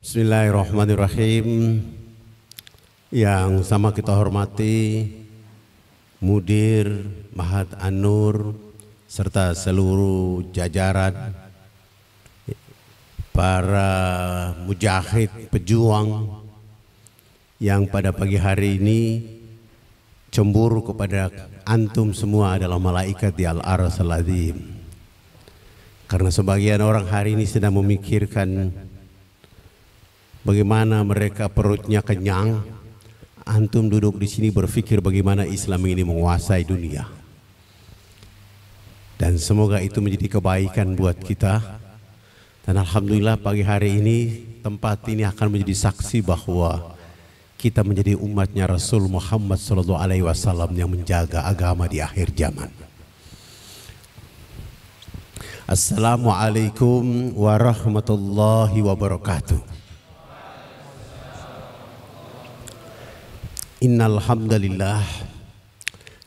Bismillahirrahmanirrahim. Yang sama kita hormati Mudir Mahat An-Nur serta seluruh jajaran para mujahid pejuang yang pada pagi hari ini cemburu kepada antum semua adalah malaikat di Al-Arsy Al-Azim. Karena sebagian orang hari ini sedang memikirkan bagaimana mereka perutnya kenyang, antum duduk di sini berpikir bagaimana Islam ini menguasai dunia. Dan semoga itu menjadi kebaikan buat kita. Dan alhamdulillah pagi hari ini tempat ini akan menjadi saksi bahwa kita menjadi umatnya Rasul Muhammad SAW yang menjaga agama di akhir zaman. Assalamualaikum warahmatullahi wabarakatuh. Innal hamdalillah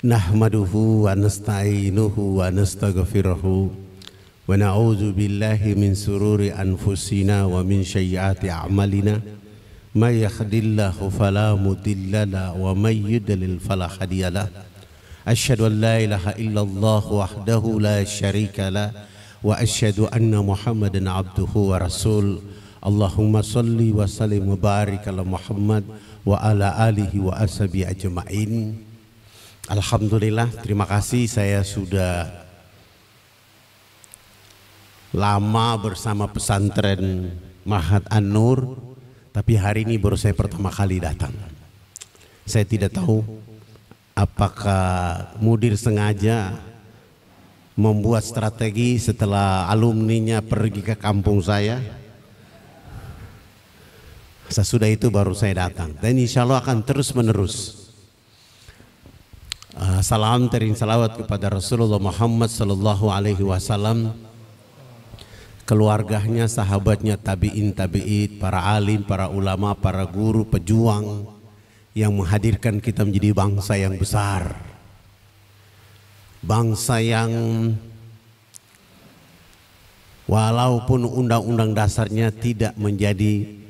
nahmaduhu wa nasta'inuhu wa nastaghfiruhu wa na'udzu billahi min sururi anfusina wa min sayyiati a'malina may yahdihillahu fala mudilla lahu wa may yudlil fala hadiya lahu asyhadu an la ilaha illallah wahdahu la syarika lahu wa asyhadu anna muhammadan abduhu wa rasul. Allahumma salli wa sallim wa barik ala Muhammad wa ala alihi wa ashabi ajma'in. Alhamdulillah, terima kasih. Saya sudah lama bersama pesantren Mahat An-Nur, tapi hari ini baru saya pertama kali datang. Saya tidak tahu apakah mudir sengaja membuat strategi setelah alumninya pergi ke kampung saya. Sesudah itu baru saya datang, dan insya Allah akan terus menerus. Salam tering salawat kepada Rasulullah Muhammad SAW, keluarganya, sahabatnya, tabi'in, tabi'id, para alim, para ulama, para guru, pejuang yang menghadirkan kita menjadi bangsa yang besar, bangsa yang walaupun undang-undang dasarnya tidak menjadi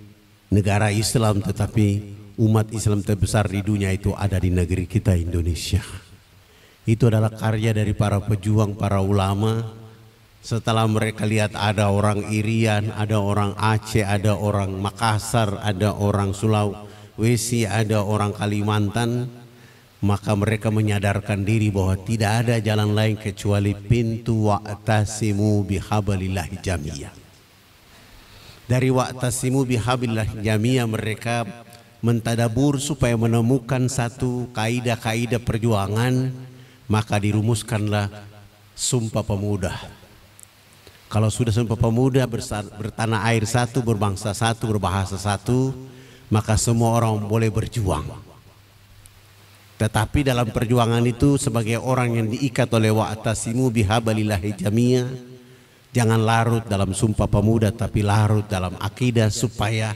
negara Islam, tetapi umat Islam terbesar di dunia itu ada di negeri kita Indonesia. Itu adalah karya dari para pejuang, para ulama. Setelah mereka lihat ada orang Irian, ada orang Aceh, ada orang Makassar, ada orang Sulawesi, ada orang Kalimantan, maka mereka menyadarkan diri bahwa tidak ada jalan lain kecuali pintu wa'tasimu bihablillahi jamiyah. Dari wa'tasimu bihablillahi jamiyah mereka mentadabur supaya menemukan satu kaidah-kaidah perjuangan, maka dirumuskanlah Sumpah Pemuda. Kalau sudah Sumpah Pemuda, bertanah air satu, berbangsa satu, berbahasa satu, maka semua orang boleh berjuang. Tetapi dalam perjuangan itu sebagai orang yang diikat oleh wa'tasimu bihablillahi jamiyah, jangan larut dalam Sumpah Pemuda, tapi larut dalam akidah supaya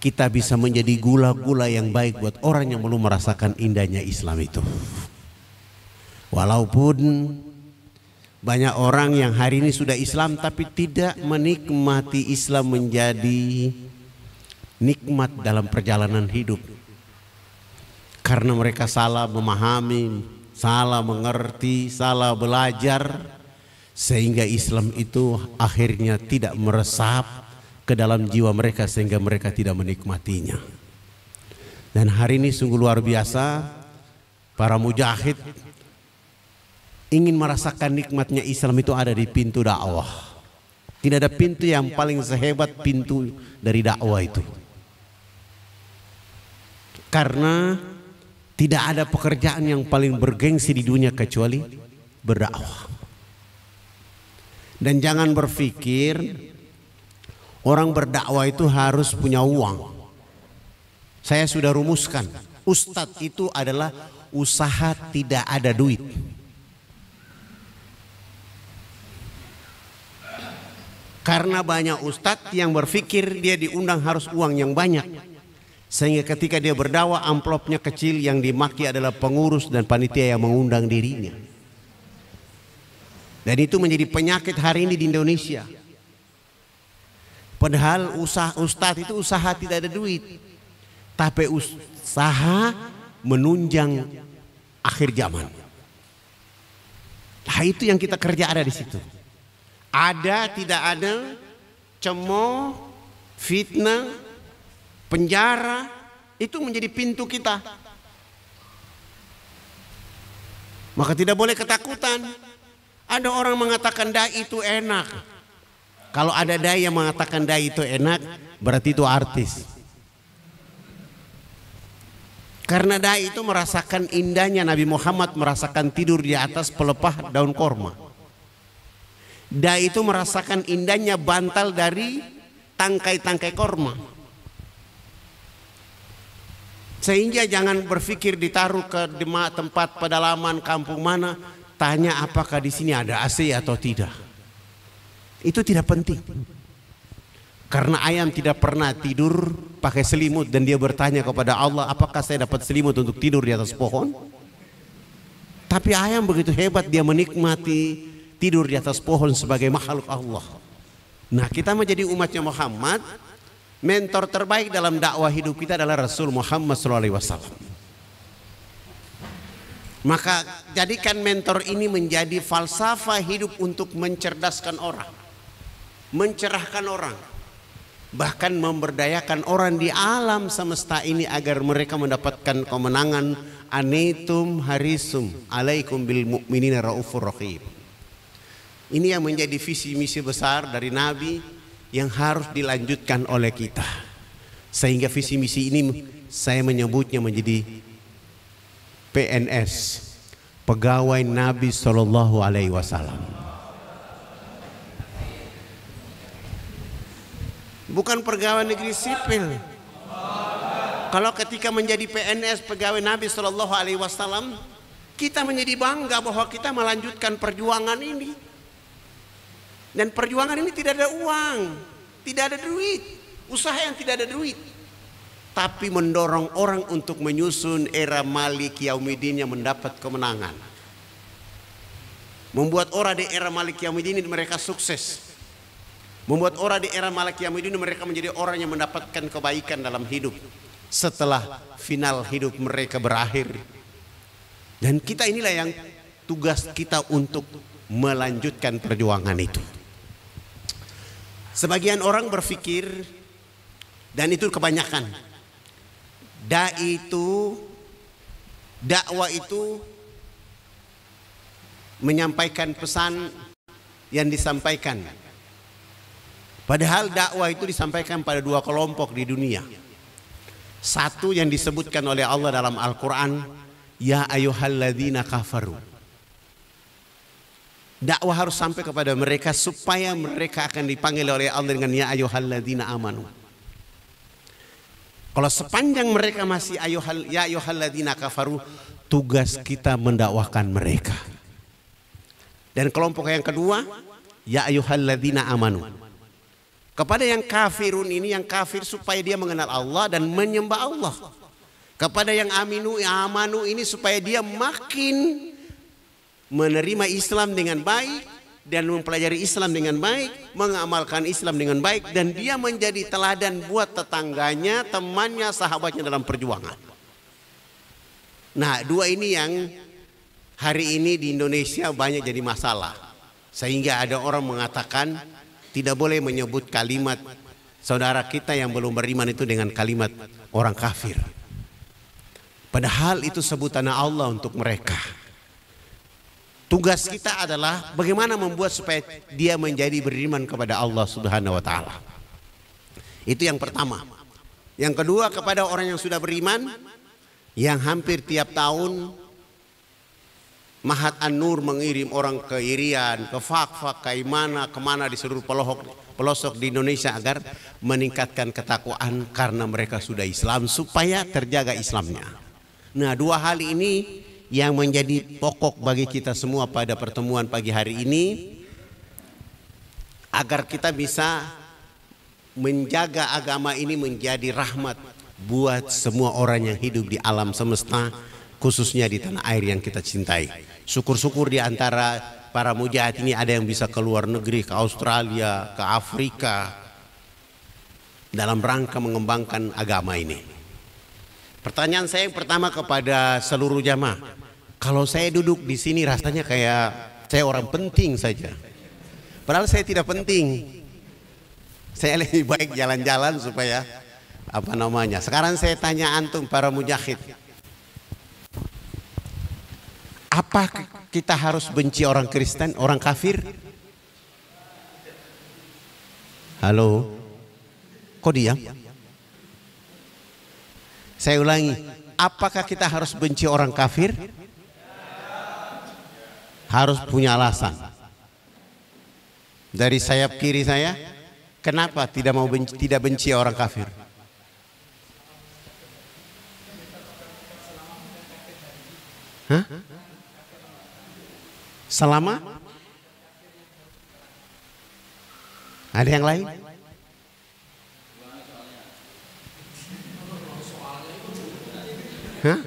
kita bisa menjadi gula-gula yang baik buat orang yang belum merasakan indahnya Islam itu. Walaupun banyak orang yang hari ini sudah Islam tapi tidak menikmati Islam menjadi nikmat dalam perjalanan hidup, karena mereka salah memahami, salah mengerti, salah belajar, sehingga Islam itu akhirnya tidak meresap ke dalam jiwa mereka sehingga mereka tidak menikmatinya. Dan hari ini sungguh luar biasa, para mujahid ingin merasakan nikmatnya Islam itu ada di pintu dakwah. Tidak ada pintu yang paling sehebat pintu dari dakwah itu. Karena tidak ada pekerjaan yang paling bergengsi di dunia kecuali berdakwah. Dan jangan berpikir orang berdakwah itu harus punya uang. Saya sudah rumuskan, ustadz itu adalah usaha tidak ada duit. Karena banyak ustadz yang berpikir dia diundang harus uang yang banyak, sehingga ketika dia berdakwah amplopnya kecil, yang dimaki adalah pengurus dan panitia yang mengundang dirinya. Dan itu menjadi penyakit hari ini di Indonesia. Padahal ustadz itu usaha tidak ada duit, tapi usaha menunjang akhir zaman. Nah, itu yang kita kerja ada di situ. Ada tidak ada, cemooh, fitnah, penjara, itu menjadi pintu kita. Maka tidak boleh ketakutan. Ada orang mengatakan dai itu enak. Kalau ada dai yang mengatakan dai itu enak, berarti itu artis. Karena dai itu merasakan indahnya Nabi Muhammad merasakan tidur di atas pelepah daun korma. Dai itu merasakan indahnya bantal dari tangkai-tangkai korma. Sehingga jangan berpikir ditaruh ke tempat pedalaman kampung mana, tanya apakah di sini ada AC atau tidak. Itu tidak penting. Karena ayam tidak pernah tidur pakai selimut dan dia bertanya kepada Allah, apakah saya dapat selimut untuk tidur di atas pohon? Tapi ayam begitu hebat, dia menikmati tidur di atas pohon sebagai makhluk Allah. Nah, kita menjadi umatnya Muhammad, mentor terbaik dalam dakwah hidup kita adalah Rasul Muhammad SAW. Maka jadikan mentor ini menjadi falsafah hidup untuk mencerdaskan orang, mencerahkan orang, bahkan memberdayakan orang di alam semesta ini agar mereka mendapatkan kemenangan. Anitum harisum alaikum bil mu'minina raufur rahim. Ini yang menjadi visi misi besar dari Nabi yang harus dilanjutkan oleh kita. Sehingga visi misi ini saya menyebutnya menjadi PNS, pegawai Nabi Shallallahu Alaihi Wasallam. Bukan pegawai negeri sipil. Kalau ketika menjadi PNS, pegawai Nabi Shallallahu Alaihi Wasallam, kita menjadi bangga bahwa kita melanjutkan perjuangan ini. Dan perjuangan ini tidak ada uang, tidak ada duit, usaha yang tidak ada duit, tapi mendorong orang untuk menyusun era Malik Yaumiddin yang mendapat kemenangan. Membuat orang di era Malik Yaumiddin mereka sukses. Membuat orang di era Malik Yaumiddin mereka menjadi orang yang mendapatkan kebaikan dalam hidup setelah final hidup mereka berakhir. Dan kita inilah yang tugas kita untuk melanjutkan perjuangan itu. Sebagian orang berpikir, dan itu kebanyakan, dakwah itu menyampaikan pesan yang disampaikan. Padahal dakwah itu disampaikan pada dua kelompok di dunia. Satu yang disebutkan oleh Allah dalam Al-Quran, ya ayyuhalladzina kafaru. Dakwah harus sampai kepada mereka supaya mereka akan dipanggil oleh Allah dengan ya ayyuhalladzina amanu. Kalau sepanjang mereka masih ya ayyuhalladzina kafaru, tugas kita mendakwahkan mereka. Dan kelompok yang kedua, ya ayyuhalladzina amanu. Kepada yang kafirun ini, yang kafir supaya dia mengenal Allah dan menyembah Allah. Kepada yang amanu ini supaya dia makin menerima Islam dengan baik dan mempelajari Islam dengan baik, mengamalkan Islam dengan baik, dan dia menjadi teladan buat tetangganya, temannya, sahabatnya dalam perjuangan. Nah, dua ini yang hari ini di Indonesia banyak jadi masalah. Sehingga ada orang mengatakan tidak boleh menyebut kalimat saudara kita yang belum beriman itu dengan kalimat orang kafir. Padahal itu sebutan Allah untuk mereka. Tugas kita adalah bagaimana membuat supaya dia menjadi beriman kepada Allah Subhanahu wa taala. Itu yang pertama. Yang kedua, kepada orang yang sudah beriman, yang hampir tiap tahun Mahat An-Nur mengirim orang ke Irian, ke Fak-Fak, ke Imana, kemana di seluruh pelosok di Indonesia agar meningkatkan ketakwaan karena mereka sudah Islam supaya terjaga Islamnya. Nah, dua hal ini yang menjadi pokok bagi kita semua pada pertemuan pagi hari ini, agar kita bisa menjaga agama ini menjadi rahmat buat semua orang yang hidup di alam semesta, khususnya di tanah air yang kita cintai. Syukur-syukur di antara para mujahid ini ada yang bisa ke luar negeri, ke Australia, ke Afrika, dalam rangka mengembangkan agama ini. Pertanyaan saya yang pertama kepada seluruh jamaah, kalau saya duduk di sini rasanya kayak saya orang penting saja, padahal saya tidak penting. Saya lebih baik jalan-jalan supaya apa namanya. Sekarang saya tanya antum para mujahid, apa kita harus benci orang Kristen, orang kafir? Halo, kok diam? Saya ulangi, apakah kita harus benci orang kafir? Harus punya alasan. Dari sayap kiri saya, kenapa tidak benci orang kafir? Hah? Selama? Ada yang lain? Hah?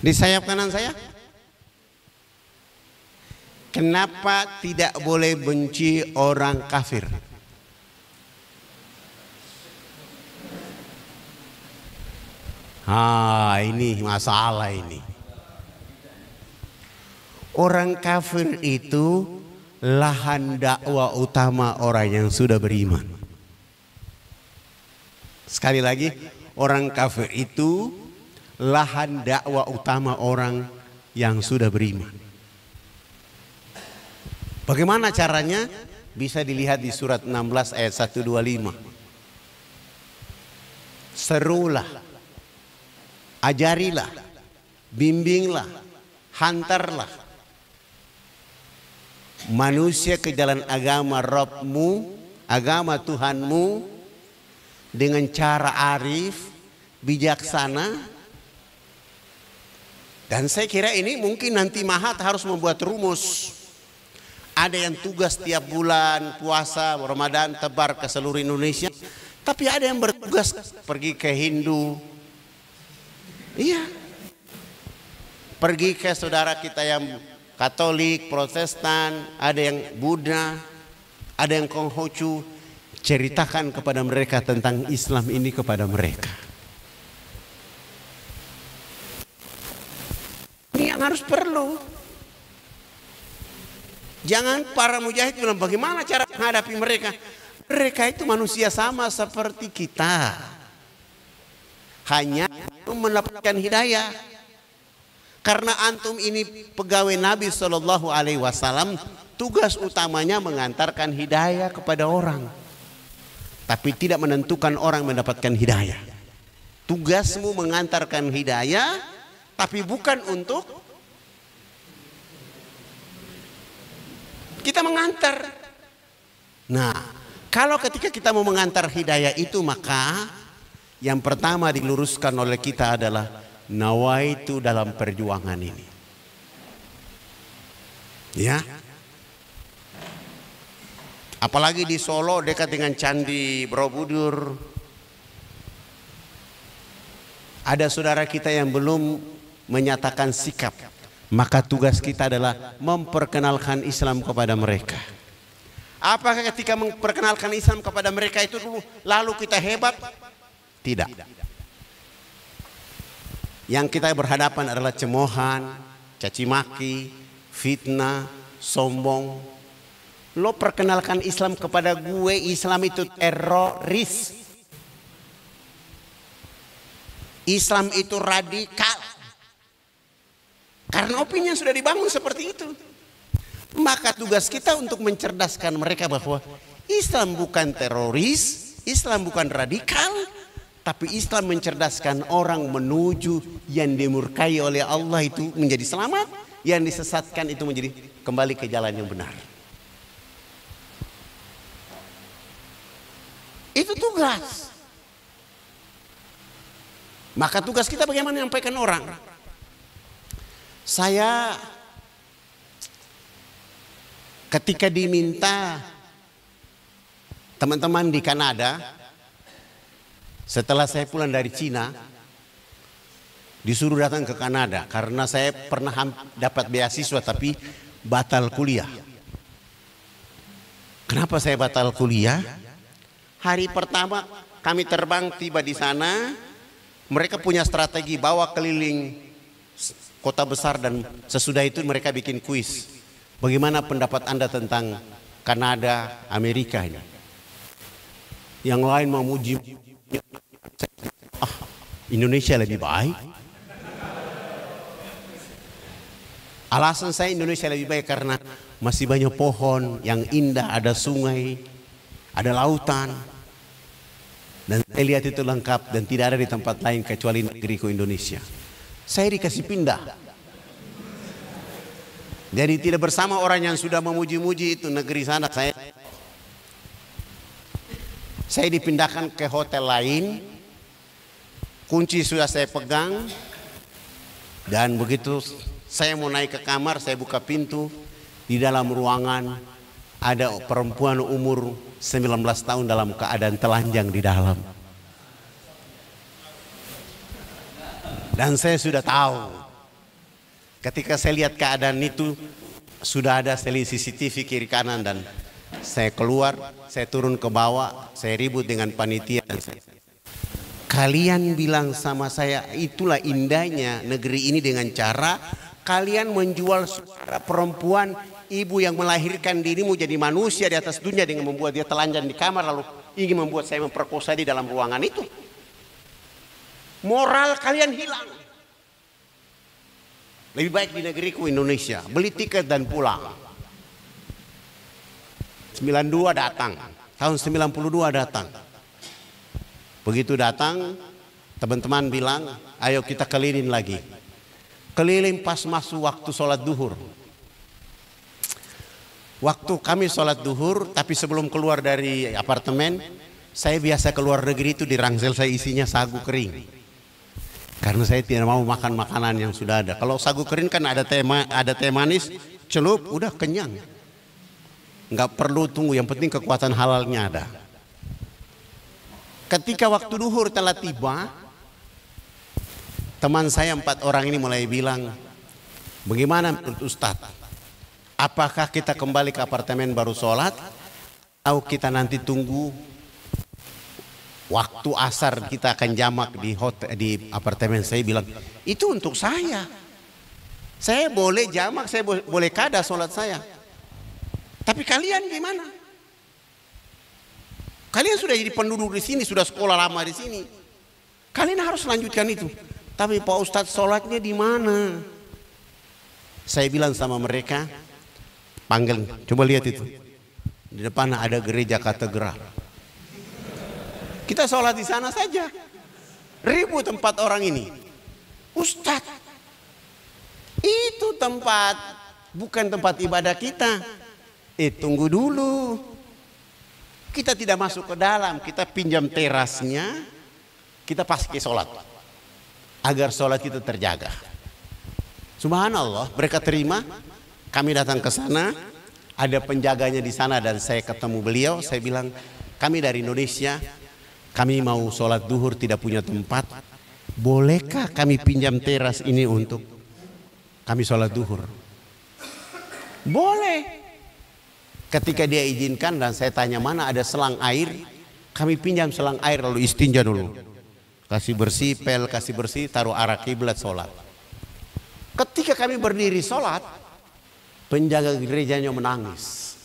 Di sayap kanan saya? Kenapa tidak boleh benci orang kafir? Ini masalah ini. Orang kafir itu lahan dakwah utama orang yang sudah beriman. Sekali lagi, orang kafir itu lahan dakwah utama orang yang sudah beriman. Bagaimana caranya? Bisa dilihat di surat 16 ayat 125. Serulah, ajarilah, bimbinglah, hantarlah manusia ke jalan agama Rabbmu, agama Tuhanmu, dengan cara arif, bijaksana. Dan saya kira ini mungkin nanti Mahat harus membuat rumus. Ada yang tugas tiap bulan puasa Ramadan tebar ke seluruh Indonesia, tapi ada yang bertugas pergi ke Hindu, iya, pergi ke saudara kita yang Katolik, Protestan, ada yang Buddha, ada yang Konghucu. Ceritakan kepada mereka tentang Islam ini kepada mereka. Ini yang harus perlu. Jangan para mujahid bilang bagaimana cara menghadapi mereka. Mereka itu manusia sama seperti kita, hanya mendapatkan hidayah. Karena antum ini pegawai Nabi Shallallahu Alaihi Wasallam, tugas utamanya mengantarkan hidayah kepada orang, tapi tidak menentukan orang mendapatkan hidayah. Tugasmu mengantarkan hidayah, tapi bukan untuk kita mengantar. Nah, kalau ketika kita mau mengantar hidayah itu, maka yang pertama diluruskan oleh kita adalah nawaitu dalam perjuangan ini. Ya. Apalagi di Solo dekat dengan Candi Borobudur, ada saudara kita yang belum menyatakan sikap, maka tugas kita adalah memperkenalkan Islam kepada mereka. Apakah ketika memperkenalkan Islam kepada mereka itu dulu lalu kita hebat? Tidak. Yang kita berhadapan adalah cemoohan, caci maki, fitnah, sombong. Lo perkenalkan Islam kepada gue, Islam itu teroris, Islam itu radikal. Karena opini yang sudah dibangun seperti itu. Maka tugas kita untuk mencerdaskan mereka bahwa Islam bukan teroris, Islam bukan radikal, tapi Islam mencerdaskan orang menuju yang dimurkai oleh Allah itu menjadi selamat, yang disesatkan itu menjadi kembali ke jalan yang benar. Itu tugas. Maka tugas kita bagaimana menyampaikan orang. Saya ketika diminta teman-teman di Kanada, setelah saya pulang dari Cina, disuruh datang ke Kanada karena saya pernah dapat beasiswa tapi batal kuliah. Kenapa saya batal kuliah? Hari pertama kami terbang tiba di sana, mereka punya strategi bawa keliling kota besar dan sesudah itu mereka bikin kuis. Bagaimana pendapat Anda tentang Kanada, Amerika ini? Yang lain memuji, Indonesia lebih baik. Alasan saya Indonesia lebih baik karena masih banyak pohon yang indah, ada sungai, ada lautan. Dan saya lihat itu lengkap dan tidak ada di tempat lain kecuali negeriku Indonesia. Saya dikasih pindah. Jadi tidak bersama orang yang sudah memuji-muji itu negeri sana. Saya dipindahkan ke hotel lain. Kunci sudah saya pegang. Dan begitu saya mau naik ke kamar, saya buka pintu. Di dalam ruangan ada perempuan umur 19 tahun dalam keadaan telanjang di dalam. Dan saya sudah tahu. Ketika saya lihat keadaan itu, sudah ada CCTV kiri kanan dan saya keluar, saya turun ke bawah, saya ribut dengan panitia. Dan kalian bilang sama saya, itulah indahnya negeri ini dengan cara kalian menjual suara perempuan, ibu yang melahirkan dirimu jadi manusia di atas dunia dengan membuat dia telanjang di kamar lalu ingin membuat saya memperkosa di dalam ruangan itu. Moral kalian hilang. Lebih baik di negeriku Indonesia, beli tiket dan pulang. 92 datang, tahun 92 datang. Begitu datang, teman-teman bilang, ayo kita keliling lagi. Keliling pas masuk waktu sholat duhur. Waktu kami sholat duhur, tapi sebelum keluar dari apartemen, saya biasa keluar negeri itu di ransel saya isinya sagu kering. Karena saya tidak mau makan makanan yang sudah ada. Kalau sagu kering kan ada teh manis, celup, udah kenyang. Nggak perlu tunggu, yang penting kekuatan halalnya ada. Ketika waktu duhur telah tiba, teman saya 4 orang ini mulai bilang, bagaimana menurut Ustadz? Apakah kita kembali ke apartemen baru sholat? Atau kita nanti tunggu waktu asar kita akan jamak di hotel, di apartemen? Saya bilang, itu untuk saya. Saya boleh jamak, saya boleh kada sholat saya. Tapi kalian gimana? Kalian sudah jadi penduduk di sini, sudah sekolah lama di sini. Kalian harus lanjutkan itu. Tapi Pak Ustadz sholatnya di mana? Saya bilang sama mereka, panggil, coba lihat itu. Di depan ada gereja katedral. Kita sholat di sana saja. Ribut tempat orang ini. Ustadz, itu tempat, bukan tempat ibadah kita. Tunggu dulu. Kita tidak masuk ke dalam, kita pinjam terasnya, kita pasti sholat. Agar sholat kita terjaga. Subhanallah, mereka terima. Kami datang ke sana, ada penjaganya di sana dan saya ketemu beliau. Saya bilang, kami dari Indonesia, kami mau sholat duhur tidak punya tempat. Bolehkah kami pinjam teras ini untuk kami sholat duhur? Boleh. Ketika dia izinkan dan saya tanya mana ada selang air, kami pinjam selang air lalu istinja dulu. Kasih bersih, pel kasih bersih, taruh arah kiblat sholat. Ketika kami berdiri sholat, penjaga gerejanya menangis.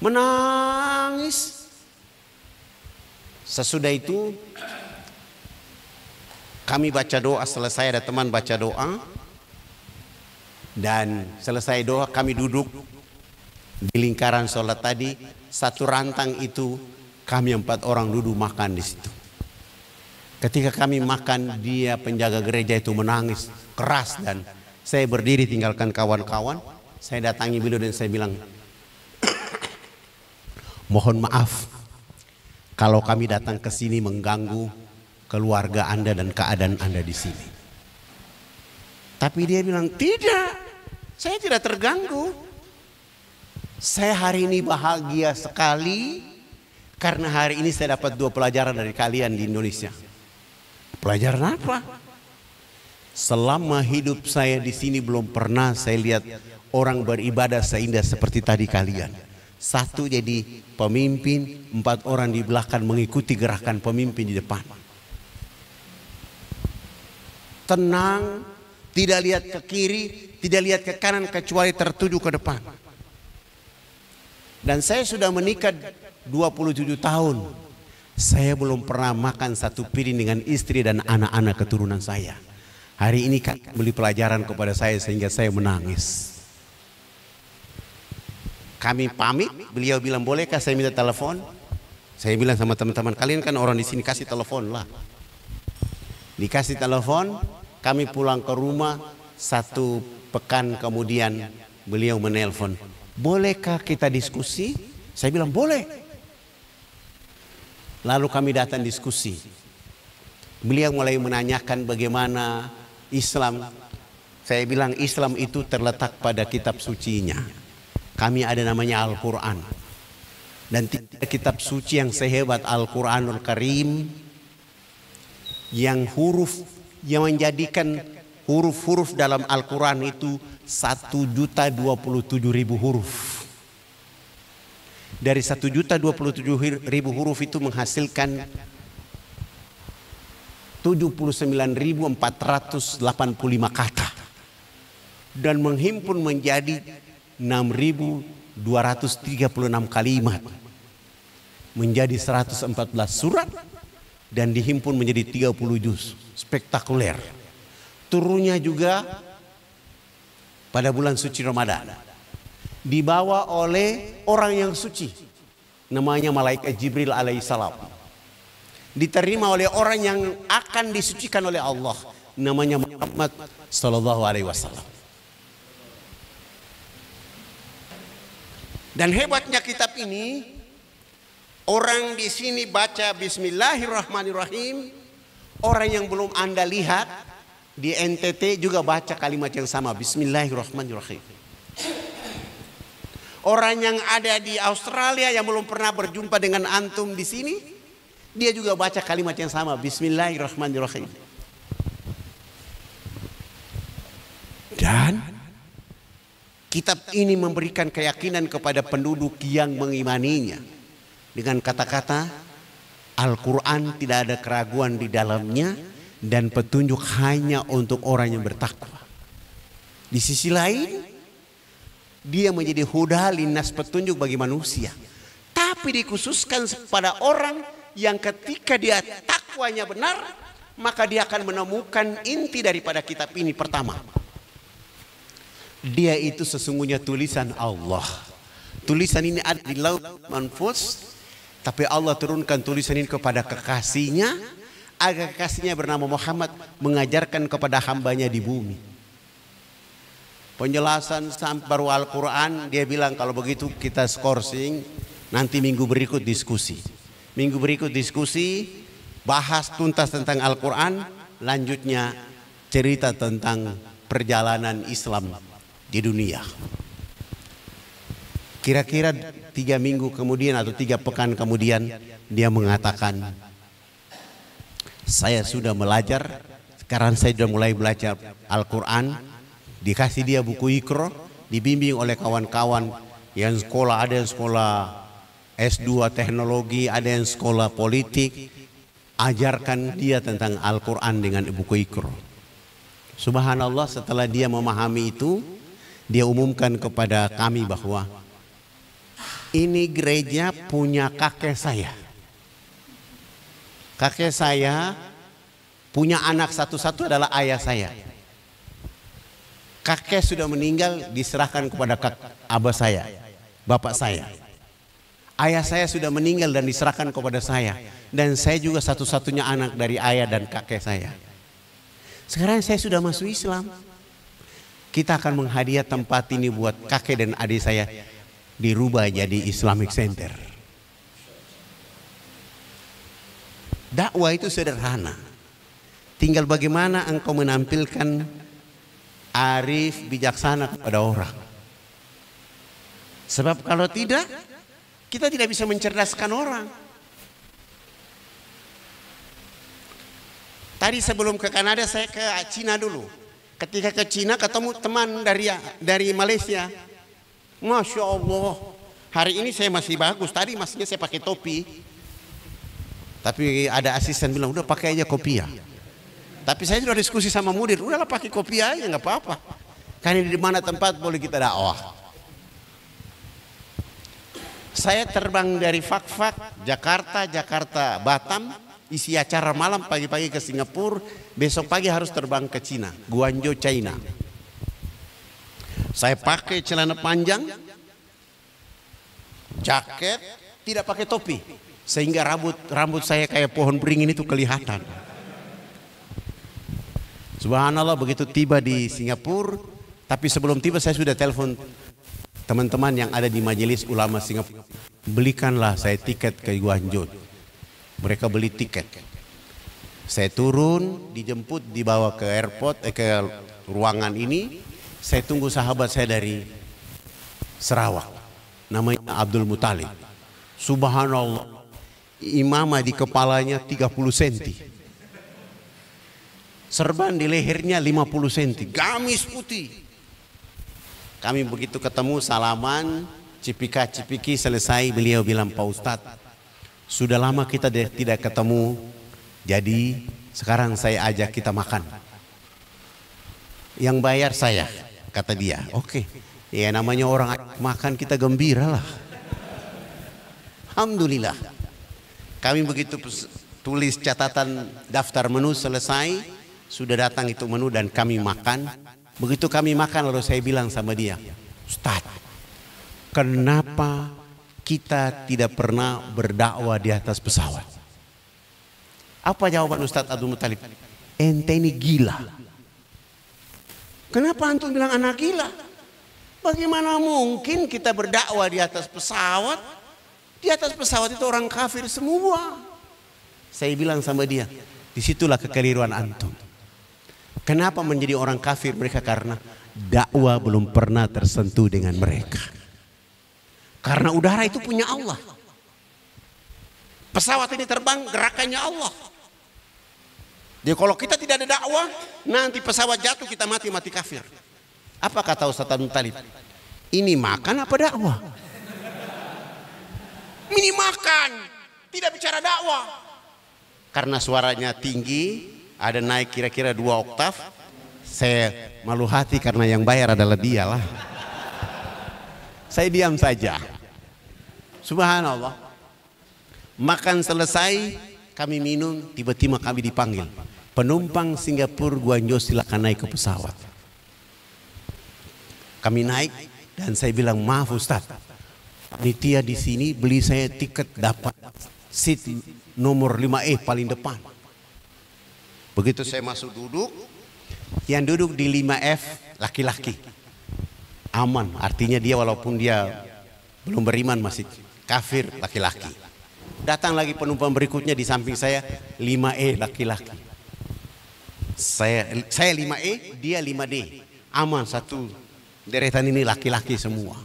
Menangis. Sesudah itu kami baca doa, selesai ada teman baca doa. Dan selesai doa kami duduk di lingkaran sholat tadi. Satu rantang itu kami 4 orang duduk makan di situ. Ketika kami makan, dia penjaga gereja itu menangis keras dan saya berdiri tinggalkan kawan-kawan. Saya datangi beliau dan saya bilang, mohon maaf kalau kami datang ke sini mengganggu keluarga Anda dan keadaan Anda di sini. Tapi dia bilang, tidak, saya tidak terganggu. Saya hari ini bahagia sekali karena hari ini saya dapat 2 pelajaran dari kalian di Indonesia. Pelajaran apa? Selama hidup saya di sini belum pernah saya lihat orang beribadah seindah seperti tadi kalian. Satu jadi pemimpin, 4 orang di belakang mengikuti gerakan pemimpin di depan. Tenang, tidak lihat ke kiri, tidak lihat ke kanan kecuali tertuju ke depan. Dan saya sudah menikah 27 tahun. Saya belum pernah makan satu piring dengan istri dan anak-anak keturunan saya. Hari ini Kak beli pelajaran kepada saya sehingga saya menangis. Kami pamit, beliau bilang bolehkah saya minta telepon? Saya bilang sama teman-teman, kalian kan orang di sini, kasih telepon lah. Dikasih telepon, kami pulang ke rumah. 1 pekan kemudian beliau menelpon, bolehkah kita diskusi? Saya bilang boleh. Lalu kami datang diskusi. Beliau mulai menanyakan bagaimana Islam. Saya bilang Islam itu terletak pada kitab sucinya. Kami ada namanya Al-Quran. Dan tidak kitab suci yang sehebat Al-Quranul Karim. Yang yang menjadikan huruf-huruf dalam Al-Quran itu 1.027.000 huruf. Dari 1.027.000 huruf itu menghasilkan 79.485 kata. Dan menghimpun menjadi 6.236 kalimat, menjadi 114 surat, dan dihimpun menjadi 30 juz. Spektakuler. Turunnya juga pada bulan suci Ramadan. Dibawa oleh orang yang suci, namanya malaikat Jibril alaihissalam. Diterima oleh orang yang akan disucikan oleh Allah, namanya Muhammad sallallahu alaihi wasallam. Dan hebatnya kitab ini, orang di sini baca Bismillahirrahmanirrahim. Orang yang belum Anda lihat di NTT juga baca kalimat yang sama, Bismillahirrahmanirrahim. Orang yang ada di Australia yang belum pernah berjumpa dengan antum di sini, dia juga baca kalimat yang sama, Bismillahirrahmanirrahim. Dan kitab ini memberikan keyakinan kepada penduduk yang mengimaninya. Dengan kata-kata, Al-Quran tidak ada keraguan di dalamnya dan petunjuk hanya untuk orang yang bertakwa. Di sisi lain, dia menjadi huda linnas, petunjuk bagi manusia. Tapi dikhususkan pada orang yang ketika dia takwanya benar, maka dia akan menemukan inti daripada kitab ini. Pertama, dia itu sesungguhnya tulisan Allah. Tulisan ini ada di lauh mahfuz, tapi Allah turunkan tulisan ini kepada kekasihnya, agar kekasihnya bernama Muhammad mengajarkan kepada hambanya di bumi. Penjelasan baru Al-Quran, dia bilang kalau begitu kita skorsing, nanti minggu berikut diskusi. Minggu berikut diskusi, bahas tuntas tentang Al-Quran, lanjutnya cerita tentang perjalanan Islam di dunia. Kira-kira 3 minggu kemudian atau 3 pekan kemudian dia mengatakan, saya sudah belajar, sekarang saya sudah mulai belajar Al-Quran. Dikasih dia buku Iqra, dibimbing oleh kawan-kawan yang sekolah, ada yang sekolah S2 teknologi, ada yang sekolah politik. Ajarkan dia tentang Al-Quran dengan buku Iqra. Subhanallah, setelah dia memahami itu, dia umumkan kepada kami bahwa ini gereja punya kakek saya. Kakek saya punya anak satu-satu adalah ayah saya. Kakek sudah meninggal, diserahkan kepada abah saya, bapak saya. Ayah saya sudah meninggal dan diserahkan kepada saya. Dan saya juga satu-satunya anak dari ayah dan kakek saya. Sekarang saya sudah masuk Islam. Kita akan menghadiah tempat ini buat kakek dan adik saya, dirubah jadi Islamic Center. Dakwah itu sederhana. Tinggal bagaimana engkau menampilkan arif bijaksana kepada orang. Sebab kalau tidak, kita tidak bisa mencerdaskan orang. Tadi sebelum ke Kanada saya ke Cina dulu. Ketika ke Cina ketemu teman dari Malaysia. Masya Allah, Hari ini saya masih bagus, tadi masnya saya pakai topi. Tapi ada asisten bilang, udah pakai aja kopiah. Tapi saya sudah diskusi sama mudir, udahlah pakai kopiah aja nggak apa-apa. Karena di mana tempat boleh kita dakwah. Saya terbang dari Fakfak, Jakarta, Batam, isi acara malam, pagi-pagi ke Singapura, besok pagi harus terbang ke Cina, Guangzhou, China. Saya pakai celana panjang, jaket, tidak pakai topi, sehingga rambut saya kayak pohon beringin itu kelihatan. Subhanallah, begitu tiba di Singapura, tapi sebelum tiba saya sudah telepon teman-teman yang ada di Majelis Ulama Singapura, belikanlah saya tiket ke Guangzhou. Mereka beli tiket. Saya turun, dijemput, dibawa ke airport, ke ruangan ini. Saya tunggu sahabat saya dari Sarawak, namanya Abdul Muthalib. Subhanallah, imamah di kepalanya 30 cm, serban di lehernya 50 cm, gamis putih. Kami begitu ketemu, salaman, cipika-cipiki, selesai beliau bilang, Pak Ustadz, sudah lama kita tidak ketemu, jadi sekarang saya ajak kita makan. Yang bayar saya, kata dia. Oke, ya namanya orang makan kita gembira lah. Alhamdulillah. Kami begitu tulis catatan daftar menu selesai, sudah datang itu menu dan kami makan. Begitu kami makan lalu saya bilang sama dia, Ustadz, kenapa kita tidak pernah berdakwah di atas pesawat? Apa jawaban Ustadz Abdul Muthalib? Ente ini gila. Kenapa antum bilang anak gila? Bagaimana mungkin kita berdakwah di atas pesawat? Di atas pesawat itu orang kafir semua. Saya bilang sama dia, disitulah kekeliruan antum. Kenapa menjadi orang kafir mereka? Karena dakwah belum pernah tersentuh dengan mereka. Karena udara itu punya Allah. Pesawat ini terbang gerakannya Allah. Jadi kalau kita tidak ada dakwah, nanti pesawat jatuh kita mati kafir. Apa kata Ustaz Abdul Muthalib? Ini makan apa dakwah? Ini makan, tidak bicara dakwah. Karena suaranya tinggi, ada naik kira-kira 2 oktav. Saya malu hati karena yang bayar adalah dia lah. Saya diam saja. Subhanallah. Makan selesai, kami minum, tiba-tiba kami dipanggil. Penumpang Singapura Guangzhou silakan naik ke pesawat. Kami naik dan saya bilang, maaf Ustaz, panitia di sini beli saya tiket dapat seat nomor 5E paling depan. Begitu saya masuk duduk, yang duduk di 5F laki-laki. Aman, artinya dia walaupun dia belum beriman masih kafir, laki-laki. Datang lagi penumpang berikutnya di samping saya 5E laki-laki. Saya 5E, dia 5D. Aman, satu deretan ini laki-laki semua.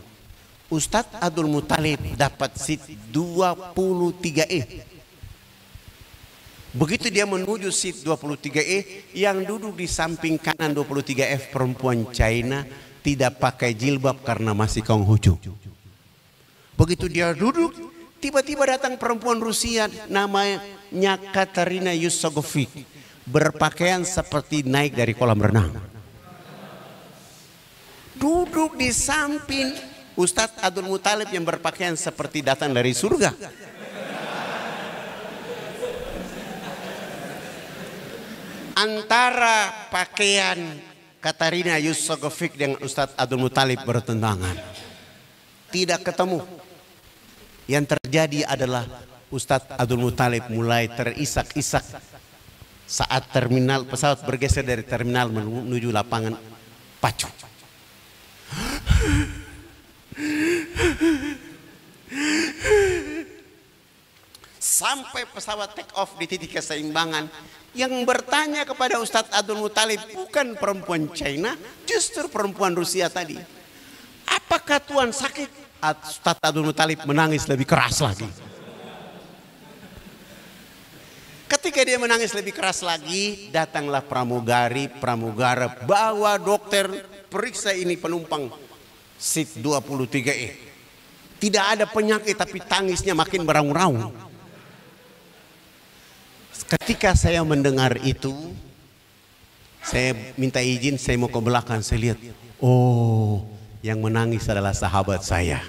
Ustadz Abdul Muthalib dapat seat 23E. Begitu dia menuju seat 23E, yang duduk di samping kanan 23F perempuan China tidak pakai jilbab karena masih Konghucu. Begitu dia duduk, tiba-tiba datang perempuan Rusia namanya Katarina Yusogovic, berpakaian seperti naik dari kolam renang. Duduk di samping Ustadz Abdul Muthalib yang berpakaian seperti datang dari surga. Antara pakaian Katarina Yusogovic dengan Ustadz Abdul Muthalib bertentangan. Tidak ketemu. Yang terjadi adalah Ustadz Abdul Muthalib mulai terisak-isak saat terminal pesawat bergeser dari terminal menuju lapangan pacu. Sampai pesawat take off di titik keseimbangan, yang bertanya kepada Ustadz Abdul Muthalib bukan perempuan China, justru perempuan Rusia tadi. Apakah Tuhan sakit? Ustadz Abdul Muthalib menangis lebih keras lagi. Ketika dia menangis lebih keras lagi, datanglah pramugara bawa dokter, periksa ini penumpang seat 23E. Tidak ada penyakit tapi tangisnya makin beraung-raung. Ketika saya mendengar itu, saya minta izin, saya mau ke belakang, saya lihat, oh, yang menangis adalah sahabat saya.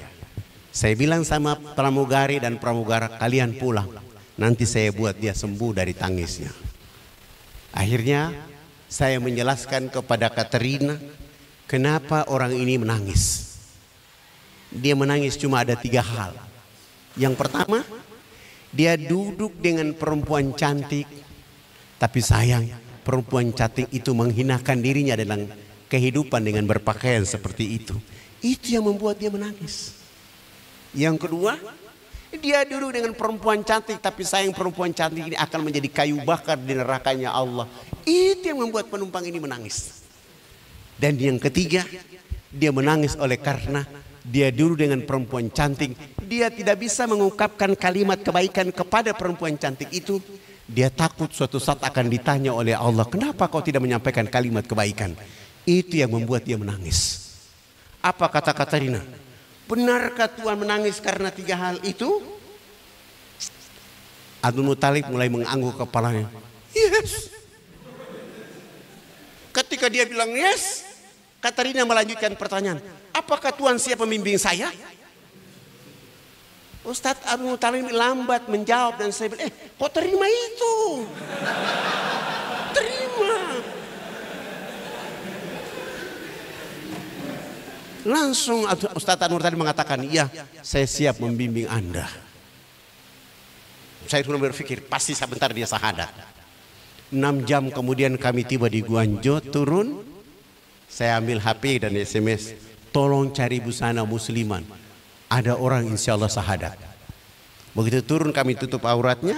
Saya bilang sama pramugari dan pramugara, kalian pulang, nanti saya buat dia sembuh dari tangisnya. Akhirnya saya menjelaskan kepada Katerina kenapa orang ini menangis. Dia menangis cuma ada 3 hal. Yang pertama, dia duduk dengan perempuan cantik, tapi sayang perempuan cantik itu menghinakan dirinya dalam kehidupan dengan berpakaian seperti itu. Itu yang membuat dia menangis. Yang kedua, dia duduk dengan perempuan cantik, tapi sayang perempuan cantik ini akan menjadi kayu bakar di nerakanya Allah. Itu yang membuat penumpang ini menangis. Dan yang ketiga, dia menangis oleh karena dia duduk dengan perempuan cantik. Dia tidak bisa mengungkapkan kalimat kebaikan kepada perempuan cantik itu. Dia takut suatu saat akan ditanya oleh Allah, kenapa kau tidak menyampaikan kalimat kebaikan? Itu yang membuat dia menangis. Apa kata Katerina? Benarkah Tuhan menangis karena 3 hal itu? Abdul Muthalib mulai mengangguk kepalanya. Yes. Ketika dia bilang yes, Katerina melanjutkan pertanyaan. Apakah Tuhan siap membimbing saya? Ustadz Abdul Muthalib lambat menjawab dan saya bilang, kok terima itu? Terima. Langsung Ustadz Anwar tadi mengatakan, iya saya siap membimbing Anda. Saya sudah berpikir pasti sebentar dia syahadat. 6 jam kemudian kami tiba di Guangzhou, turun. Saya ambil HP dan SMS, tolong cari busana musliman. Ada orang insya Allah syahadat. Begitu turun kami tutup auratnya.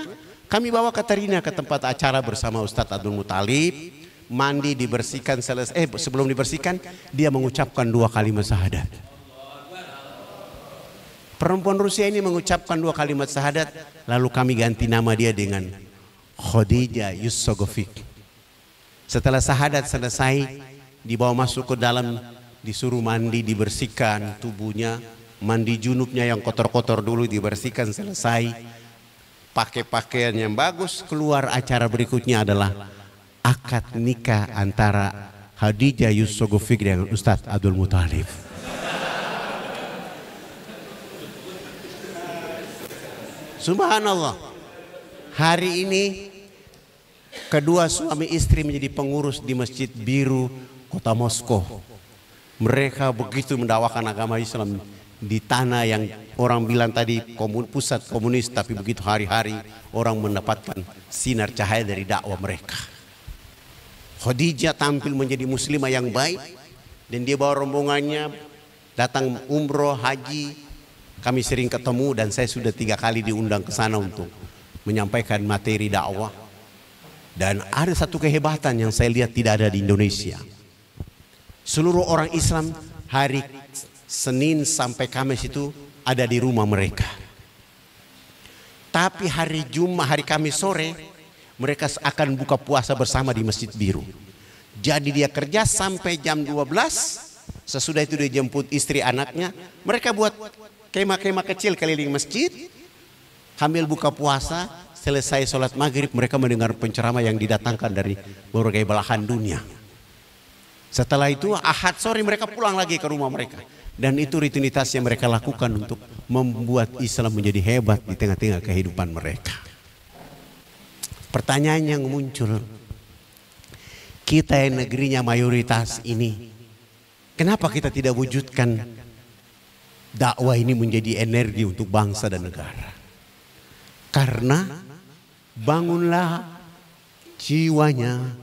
Kami bawa Katerina ke tempat acara bersama Ustadz Abdul Muthalib. Mandi, dibersihkan, selesai. Sebelum dibersihkan dia mengucapkan 2 kalimat syahadat. Perempuan Rusia ini mengucapkan 2 kalimat syahadat. Lalu kami ganti nama dia dengan Khadijah Yussogovic. Setelah syahadat selesai, dibawa masuk ke dalam, disuruh mandi, dibersihkan tubuhnya, mandi junubnya yang kotor-kotor dulu dibersihkan, selesai pakai pakaian yang bagus. Keluar acara berikutnya adalah akad nikah antara Khadijah Yussogovic dengan Ustadz Abdul Muthalib. Subhanallah. Hari ini kedua suami istri menjadi pengurus di Masjid Biru Kota Moskow. Mereka begitu mendakwakan agama Islam di tanah yang orang bilang tadi pusat komunis, tapi begitu hari-hari orang mendapatkan sinar cahaya dari dakwah mereka. Khadijah tampil menjadi muslimah yang baik dan dia bawa rombongannya datang umroh haji. Kami sering ketemu dan saya sudah 3 kali diundang ke sana untuk menyampaikan materi dakwah. Dan ada satu kehebatan yang saya lihat tidak ada di Indonesia. Seluruh orang Islam hari Senin sampai Kamis itu ada di rumah mereka. Tapi hari Jumat, hari Kamis sore mereka akan buka puasa bersama di Masjid Biru. Jadi dia kerja sampai jam 12. Sesudah itu dia jemput istri anaknya. Mereka buat kemah-kemah kecil keliling masjid. Sambil buka puasa, selesai sholat maghrib mereka mendengar penceramah yang didatangkan dari berbagai belahan dunia. Setelah itu Ahad sore mereka pulang lagi ke rumah mereka. Dan itu rutinitas yang mereka lakukan untuk membuat Islam menjadi hebat di tengah-tengah kehidupan mereka. Pertanyaan yang muncul, kita yang negerinya mayoritas ini, kenapa kita tidak wujudkan dakwah ini menjadi energi untuk bangsa dan negara? Karena bangunlah jiwanya,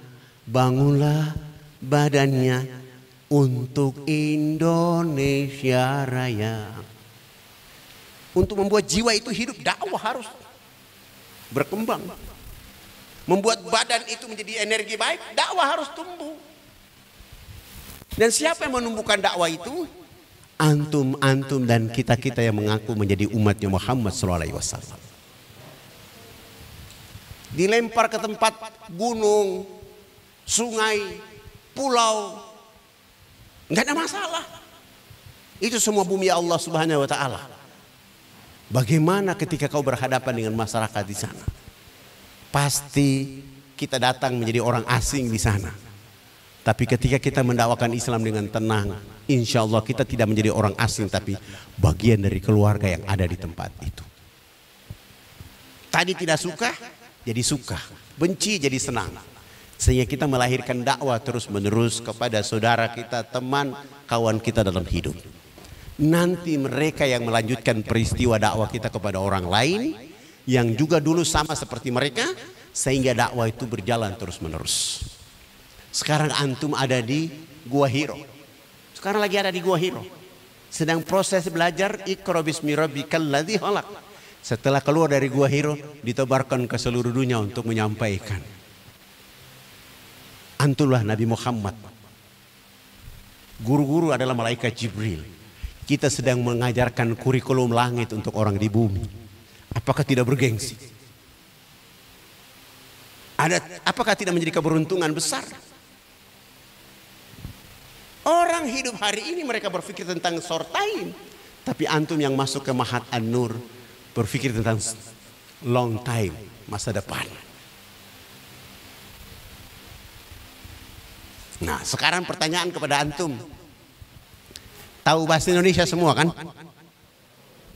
bangunlah badannya untuk Indonesia Raya. Untuk membuat jiwa itu hidup, dakwah harus berkembang. Membuat badan itu menjadi energi baik, dakwah harus tumbuh. Dan siapa yang menumbuhkan dakwah itu? Antum dan kita-kita yang mengaku menjadi umatnya Muhammad SAW. Dilempar ke tempat gunung, sungai, pulau, nggak ada masalah. Itu semua bumi Allah Subhanahu wa Ta'ala. Bagaimana ketika kau berhadapan dengan masyarakat di sana? Pasti kita datang menjadi orang asing di sana. Tapi ketika kita mendakwakan Islam dengan tenang, insya Allah kita tidak menjadi orang asing, tapi bagian dari keluarga yang ada di tempat itu. Tadi tidak suka, jadi suka. Benci jadi senang. Sehingga kita melahirkan dakwah terus menerus kepada saudara kita, teman, kawan kita dalam hidup. Nanti mereka yang melanjutkan peristiwa dakwah kita kepada orang lain yang juga dulu sama seperti mereka, sehingga dakwah itu berjalan terus menerus. Sekarang antum ada di Gua Hiro. Sekarang lagi ada di Gua Hiro. Sedang proses belajar Iqra bismi rabbikal ladzi khalaq. Setelah keluar dari Gua Hiro, ditebarkan ke seluruh dunia untuk menyampaikan. Antumlah Nabi Muhammad. Guru-guru adalah malaikat Jibril. Kita sedang mengajarkan kurikulum langit untuk orang di bumi. Apakah tidak bergengsi? Apakah tidak menjadi keberuntungan besar? Orang hidup hari ini mereka berpikir tentang short time. Tapi antum yang masuk ke Mahat An-Nur berpikir tentang long time, masa depan. Nah, sekarang pertanyaan kepada antum. Tahu bahasa Indonesia semua kan?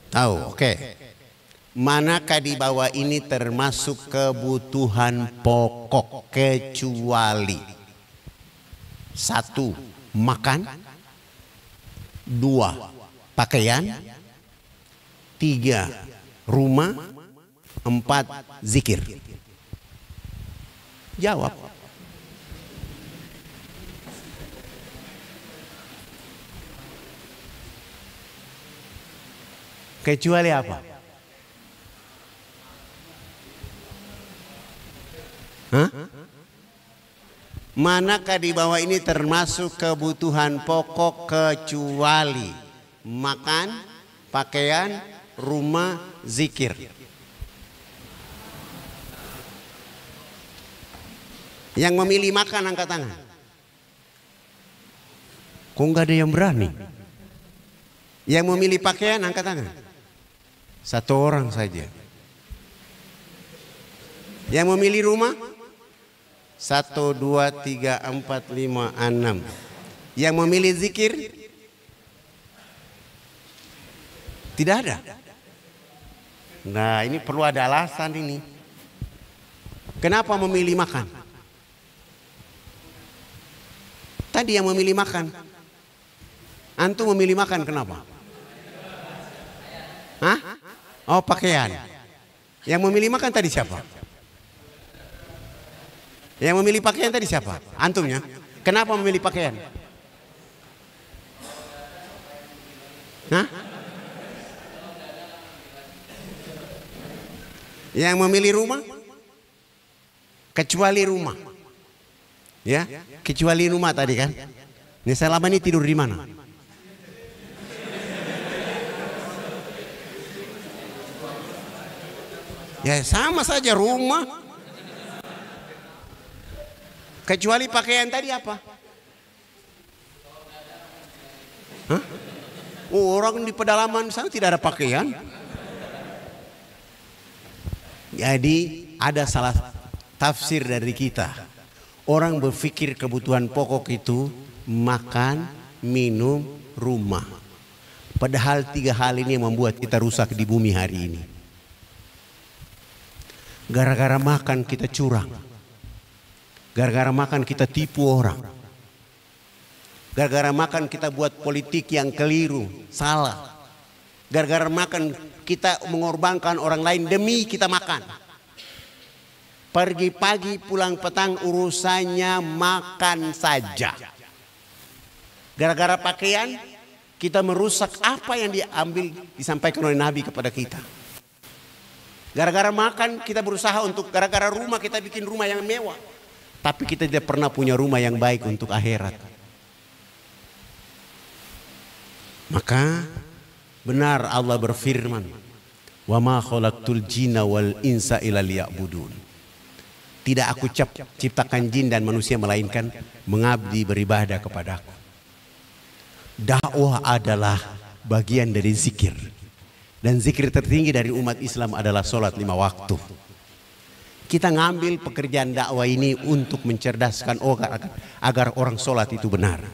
Tahu, oke. Manakah di bawah ini termasuk kebutuhan pokok kecuali 1. Makan, 2. Pakaian, 3. Rumah, 4. Zikir? Jawab. Kecuali apa? Hah? Manakah di bawah ini termasuk kebutuhan pokok kecuali makan, pakaian, rumah, zikir? Yang memilih makan angkat tangan. Kok nggak ada yang berani? Yang memilih pakaian angkat tangan. 1 orang saja. Yang memilih rumah 1, 2, 3, 4, 5, 6. Yang memilih zikir tidak ada. Nah, ini perlu ada alasan ini. Kenapa memilih makan? Tadi yang memilih makan. Antum memilih makan kenapa? Hah? Oh, pakaian. Yang memilih makan tadi siapa? Yang memilih pakaian tadi siapa? Antumnya. Kenapa memilih pakaian? Hah? Yang memilih rumah? Kecuali rumah. Ya, kecuali rumah tadi kan. Ini selama ini tidur di mana? Ya sama saja rumah. Kecuali pakaian tadi apa? Hah? Oh, orang di pedalaman sana tidak ada pakaian. Jadi ada salah tafsir dari kita. Orang berpikir kebutuhan pokok itu makan, minum, rumah. Padahal 3 hal ini yang membuat kita rusak di bumi hari ini. Gara-gara makan kita curang. Gara-gara makan kita tipu orang. Gara-gara makan kita buat politik yang keliru, salah. Gara-gara makan kita mengorbankan orang lain demi kita makan. Pergi pagi pulang petang urusannya makan saja. Gara-gara pakaian kita merusak apa yang disampaikan oleh Nabi kepada kita. Gara-gara makan kita berusaha untuk, gara-gara rumah kita bikin rumah yang mewah. Tapi kita tidak pernah punya rumah yang baik untuk akhirat. Maka benar Allah berfirman, "Wa ma khalaqtul jinna wal insa illa liya'budun." Tidak aku ciptakan jin dan manusia melainkan mengabdi beribadah kepadaku. Dakwah adalah bagian dari zikir. Dan zikir tertinggi dari umat Islam adalah sholat 5 waktu. Kita ngambil pekerjaan dakwah ini untuk mencerdaskan agar orang sholat itu benar.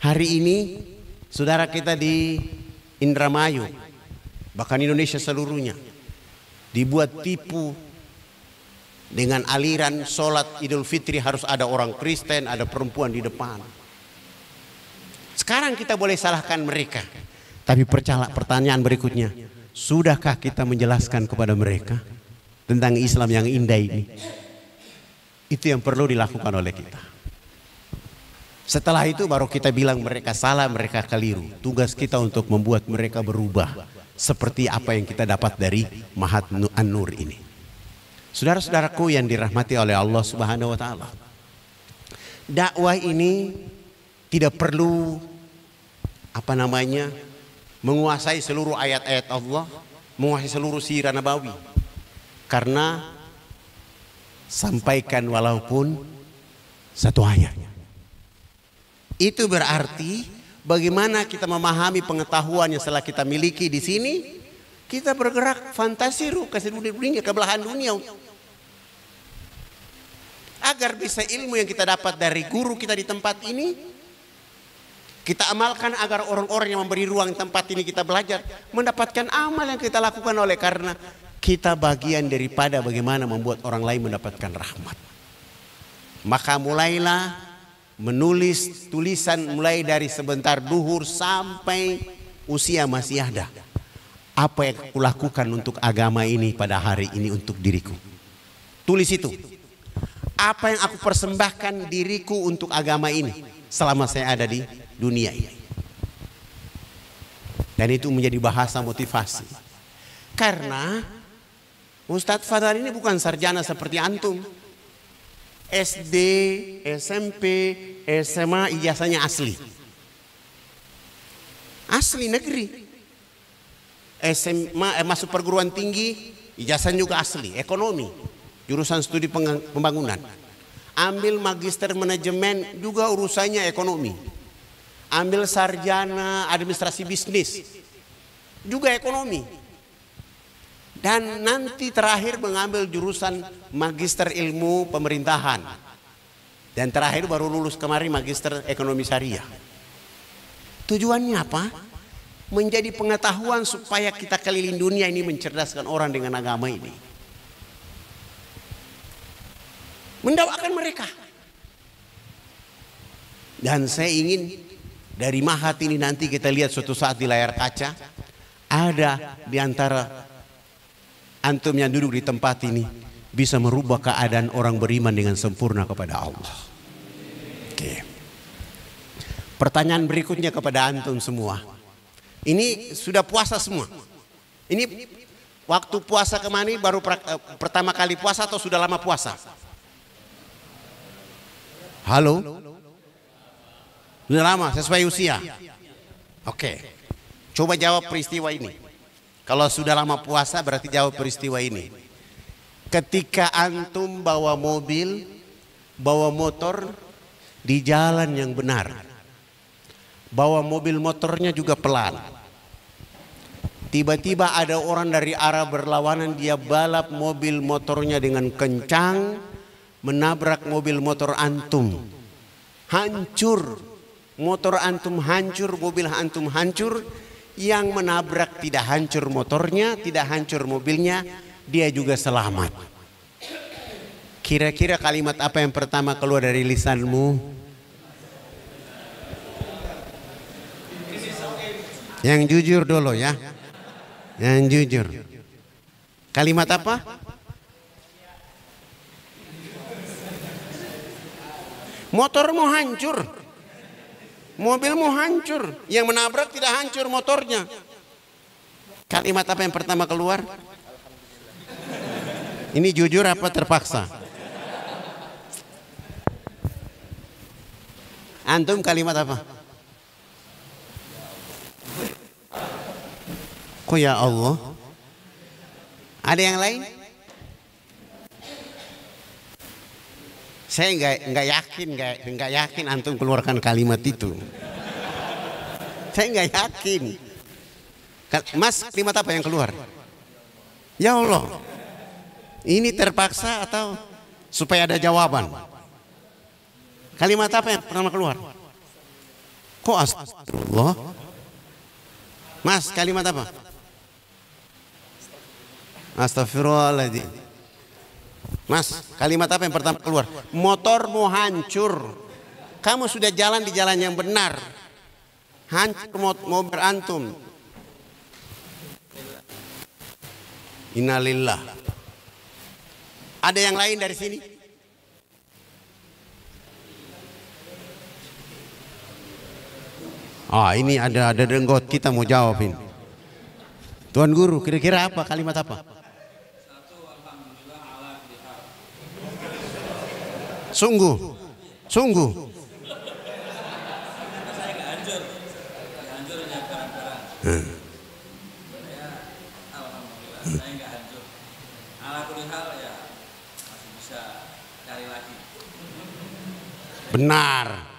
Hari ini saudara kita di Indramayu, bahkan Indonesia seluruhnya, dibuat tipu dengan aliran sholat Idul Fitri harus ada orang Kristen, ada perempuan di depan. Sekarang kita boleh salahkan mereka, tapi pertanyaan berikutnya, sudahkah kita menjelaskan kepada mereka tentang Islam yang indah ini? Itu yang perlu dilakukan oleh kita. Setelah itu baru kita bilang mereka salah, mereka keliru. Tugas kita untuk membuat mereka berubah seperti apa yang kita dapat dari Mahat An-Nur ini. Saudara-saudaraku yang dirahmati oleh Allah Subhanahu wa taala, dakwah ini tidak perlu menguasai seluruh ayat-ayat Allah, menguasai seluruh sirah nabawi. Karena sampaikan walaupun satu ayat. Itu berarti bagaimana kita memahami pengetahuan yang setelah kita miliki di sini, kita bergerak fantasiru ke dunia, ke belahan dunia. Agar bisa ilmu yang kita dapat dari guru kita di tempat ini, kita amalkan agar orang-orang yang memberi ruang tempat ini kita belajar mendapatkan amal yang kita lakukan oleh karena kita bagian daripada bagaimana membuat orang lain mendapatkan rahmat. Maka mulailah menulis tulisan mulai dari sebentar duhur sampai usia masih ada. Apa yang aku lakukan untuk agama ini pada hari ini untuk diriku. Tulis itu. Apa yang aku persembahkan diriku untuk agama ini selama saya ada di dunia ini. Dan itu menjadi bahasa motivasi. Karena Ustadz Fadhal ini bukan sarjana seperti antum. SD, SMP, SMA ijazahnya asli. Asli negeri. SMA masuk perguruan tinggi ijazahnya juga asli, ekonomi. Jurusan studi pembangunan. Ambil magister manajemen juga urusannya ekonomi. Ambil sarjana administrasi bisnis juga ekonomi. Dan nanti terakhir mengambil jurusan magister ilmu pemerintahan. Dan terakhir baru lulus kemarin magister ekonomi syariah. Tujuannya apa? Menjadi pengetahuan supaya kita keliling dunia ini mencerdaskan orang dengan agama ini. Mendakwakan mereka. Dan saya ingin dari Mahat ini nanti kita lihat suatu saat di layar kaca. Ada di antara antum yang duduk di tempat ini bisa merubah keadaan orang beriman dengan sempurna kepada Allah. Oke. Pertanyaan berikutnya kepada antum semua. Ini sudah puasa semua. Ini waktu puasa kemana baru pertama kali puasa atau sudah lama puasa? Halo? Sudah lama sesuai usia? Oke. Coba jawab peristiwa ini. Kalau sudah lama puasa berarti jawab peristiwa ini. Ketika antum bawa mobil, bawa motor di jalan yang benar. Bawa mobil motornya juga pelan. Tiba-tiba ada orang dari arah berlawanan, dia balap mobil motornya dengan kencang, menabrak mobil motor antum. Hancur. Motor antum hancur, mobil antum hancur. Yang menabrak tidak hancur motornya, tidak hancur mobilnya, dia juga selamat. Kira-kira kalimat apa yang pertama keluar dari lisanmu? Yang jujur dulu ya. Yang jujur. Kalimat apa? Motormu hancur. Mobilmu hancur, yang menabrak tidak hancur motornya. Kalimat apa yang pertama keluar? Ini jujur apa terpaksa? Antum kalimat apa? Kok ya Allah? Ada yang lain? Saya nggak yakin antum keluarkan kalimat itu. Saya nggak yakin. Mas, kalimat apa yang keluar? Ya Allah. Ini terpaksa atau supaya ada jawaban? Kalimat apa yang pertama keluar? Kok astagfirullah? Mas, kalimat apa? Astagfirullahaladzim. Mas, kalimat apa yang pertama keluar? Motormu hancur. Kamu sudah jalan di jalan yang benar. Hancur mobil antum. Innalillah. Ada yang lain dari sini? Ini ada denggot, kita mau jawabin. Tuan Guru, kira-kira apa kalimat apa? Sungguh, sungguh. Benar.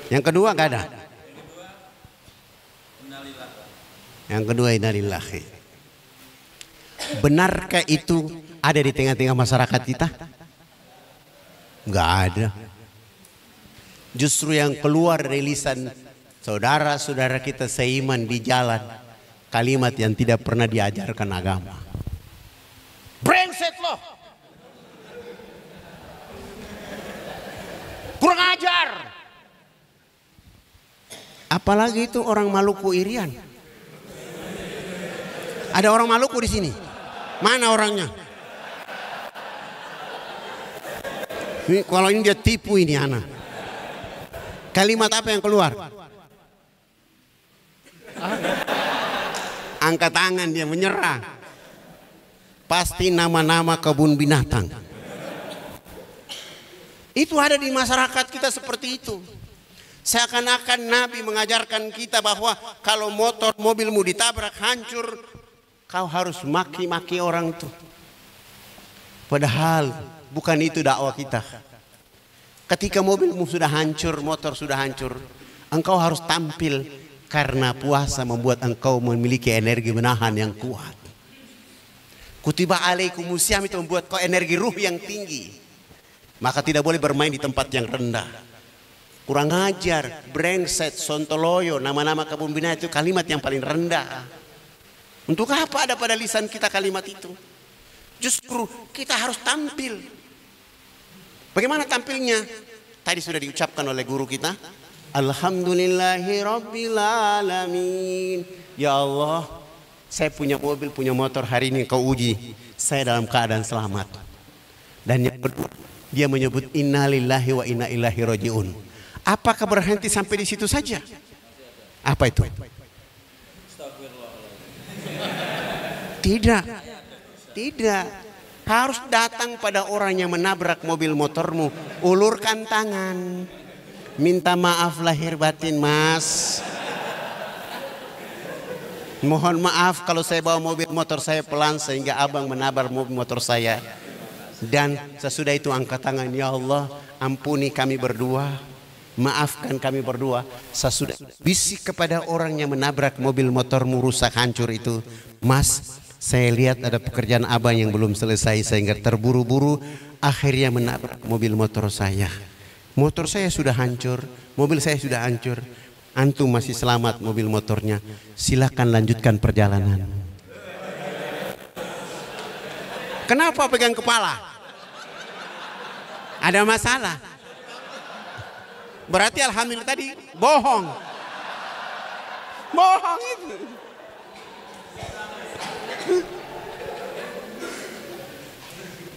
Yang kedua nggak ada. Yang kedua innalillahi. Benarkah itu ada di tengah-tengah masyarakat kita? Nggak ada. Justru yang keluar dari lisan saudara-saudara kita seiman di jalan, kalimat yang tidak pernah diajarkan agama. Brengsek loh, kurang ajar. Apalagi itu orang Maluku Irian. Ada orang Maluku di sini. Mana orangnya? Ini, kalau ini dia tipu ini anak. Kalimat apa yang keluar? Angkat tangan dia menyerah. Pasti nama-nama kebun binatang. Itu ada di masyarakat kita seperti itu. Seakan-akan Nabi mengajarkan kita bahwa kalau motor mobilmu ditabrak hancur, kau harus maki-maki orang itu. Padahal bukan itu dakwah kita. Ketika mobilmu sudah hancur, motor sudah hancur, engkau harus tampil karena puasa membuat engkau memiliki energi menahan yang kuat. Kutiba alaikumusiyam itu membuat kau energi ruh yang tinggi. Maka tidak boleh bermain di tempat yang rendah. Kurang ajar, brengsek, sontoloyo, nama-nama kebun binatang itu kalimat yang paling rendah. Untuk apa ada pada lisan kita kalimat itu? Justru kita harus tampil. Bagaimana tampilnya? Tadi sudah diucapkan oleh guru kita. Alhamdulillahirrabbilalamin. Ya Allah, saya punya mobil, punya motor, hari ini kau uji saya dalam keadaan selamat. Dan yang kedua, dia menyebut innalillahi wa inna ilaihi rajiun. Apakah berhenti sampai di situ saja? Apa itu? Tidak. Tidak. Harus datang pada orang yang menabrak mobil motormu. Ulurkan tangan. Minta maaf lahir batin, Mas. Mohon maaf kalau saya bawa mobil motor saya pelan sehingga abang menabrak mobil motor saya. Dan sesudah itu angkat tangan. Ya Allah, ampuni kami berdua. Maafkan kami berdua. Sesudah bisik kepada orang yang menabrak mobil motormu rusak hancur itu. Mas, saya lihat ada pekerjaan abang yang belum selesai sehingga terburu-buru akhirnya menabrak mobil motor saya. Motor saya sudah hancur, mobil saya sudah hancur. Antum masih selamat mobil motornya. Silakan lanjutkan perjalanan. Kenapa pegang kepala? Ada masalah. Berarti alhamdulillah tadi bohong. Bohong itu.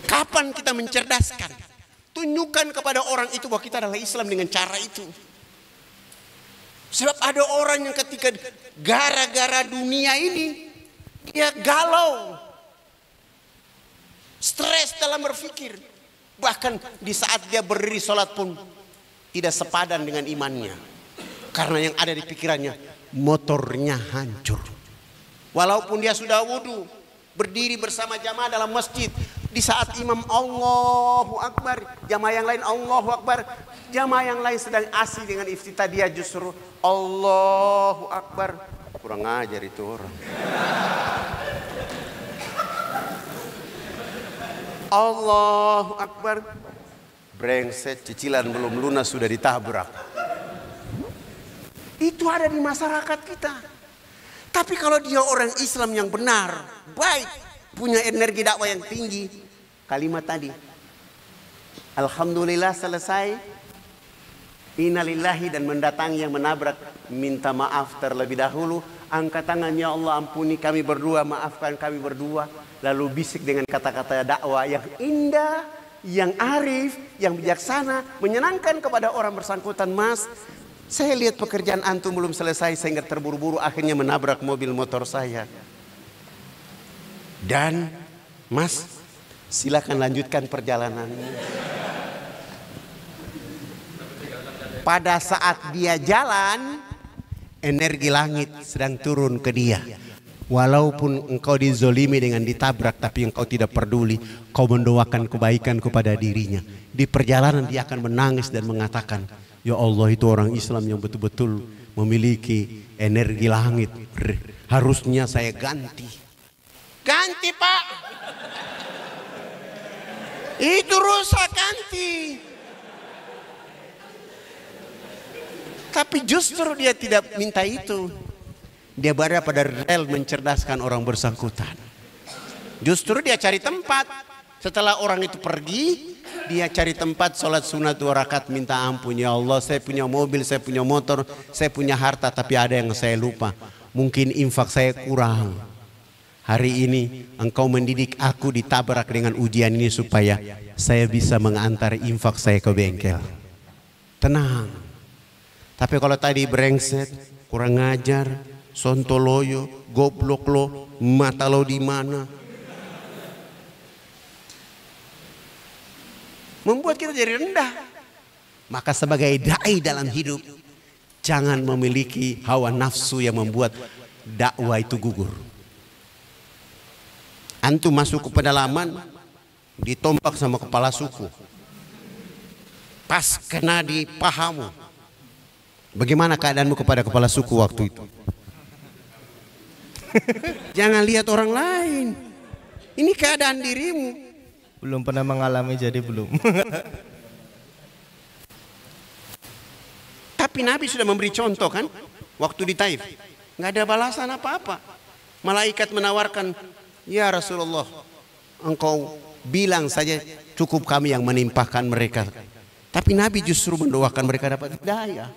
Kapan kita mencerdaskan? Tunjukkan kepada orang itu bahwa kita adalah Islam dengan cara itu. Sebab ada orang yang ketika gara-gara dunia ini dia galau, stres dalam berpikir. Bahkan di saat dia berdiri sholat pun tidak sepadan dengan imannya. Karena yang ada di pikirannya, motornya hancur. Walaupun dia sudah wudhu, berdiri bersama jamaah dalam masjid, Di saat imam Allahu Akbar, jamaah yang lain Allahu Akbar, jamaah yang lain sedang asik dengan iftitah, dia justru Allahu Akbar. Kurang ajar itu orang. Allahu Akbar, brengsek, cicilan belum lunas sudah ditabrak. Itu ada di masyarakat kita. Tapi kalau dia orang Islam yang benar, baik, punya energi dakwah yang tinggi, kalimat tadi, alhamdulillah selesai, innalillahi, dan mendatangi yang menabrak, minta maaf terlebih dahulu, angkat tangan, ya Allah ampuni kami berdua, maafkan kami berdua, lalu bisik dengan kata-kata dakwah yang indah, yang arif, yang bijaksana, menyenangkan kepada orang bersangkutan. Mas, saya lihat pekerjaan antum belum selesai sehingga terburu-buru akhirnya menabrak mobil motor saya. Dan Mas, silakan lanjutkan perjalanannya. Pada saat dia jalan, energi langit sedang turun ke dia. Walaupun engkau dizolimi dengan ditabrak, tapi engkau tidak peduli, kau mendoakan kebaikan kepada dirinya. Di perjalanan dia akan menangis dan mengatakan, ya Allah, itu orang Islam yang betul-betul memiliki energi langit. Harusnya saya ganti. Ganti Pak. Itu rusak, ganti. Tapi justru dia tidak minta itu. Dia berada pada rel mencerdaskan orang bersangkutan. Justru dia cari tempat. Setelah orang itu pergi, dia cari tempat sholat sunat 2 rakaat, minta ampun, ya Allah saya punya mobil, saya punya motor, saya punya harta, tapi ada yang saya lupa. Mungkin infak saya kurang. Hari ini engkau mendidik aku ditabrak dengan ujian ini supaya saya bisa mengantar infak saya ke bengkel. Tenang. Tapi kalau tadi brengsek, kurang ngajar, sontoloyo, goblok lo, mata lo di mana, membuat kita jadi rendah. Maka sebagai dai dalam hidup, jangan memiliki hawa nafsu yang membuat dakwah itu gugur. Antum masuk ke pedalaman, ditombak sama kepala suku, pas kena di pahamu, bagaimana keadaanmu kepada kepala suku waktu itu? Jangan lihat orang lain, ini keadaan dirimu. Belum pernah mengalami, jadi belum. Tapi Nabi sudah memberi contoh kan, waktu di Taif, nggak ada balasan apa-apa. Malaikat menawarkan, ya Rasulullah, engkau bilang saja cukup kami yang menimpahkan mereka. Tapi Nabi justru mendoakan mereka dapat hidayah.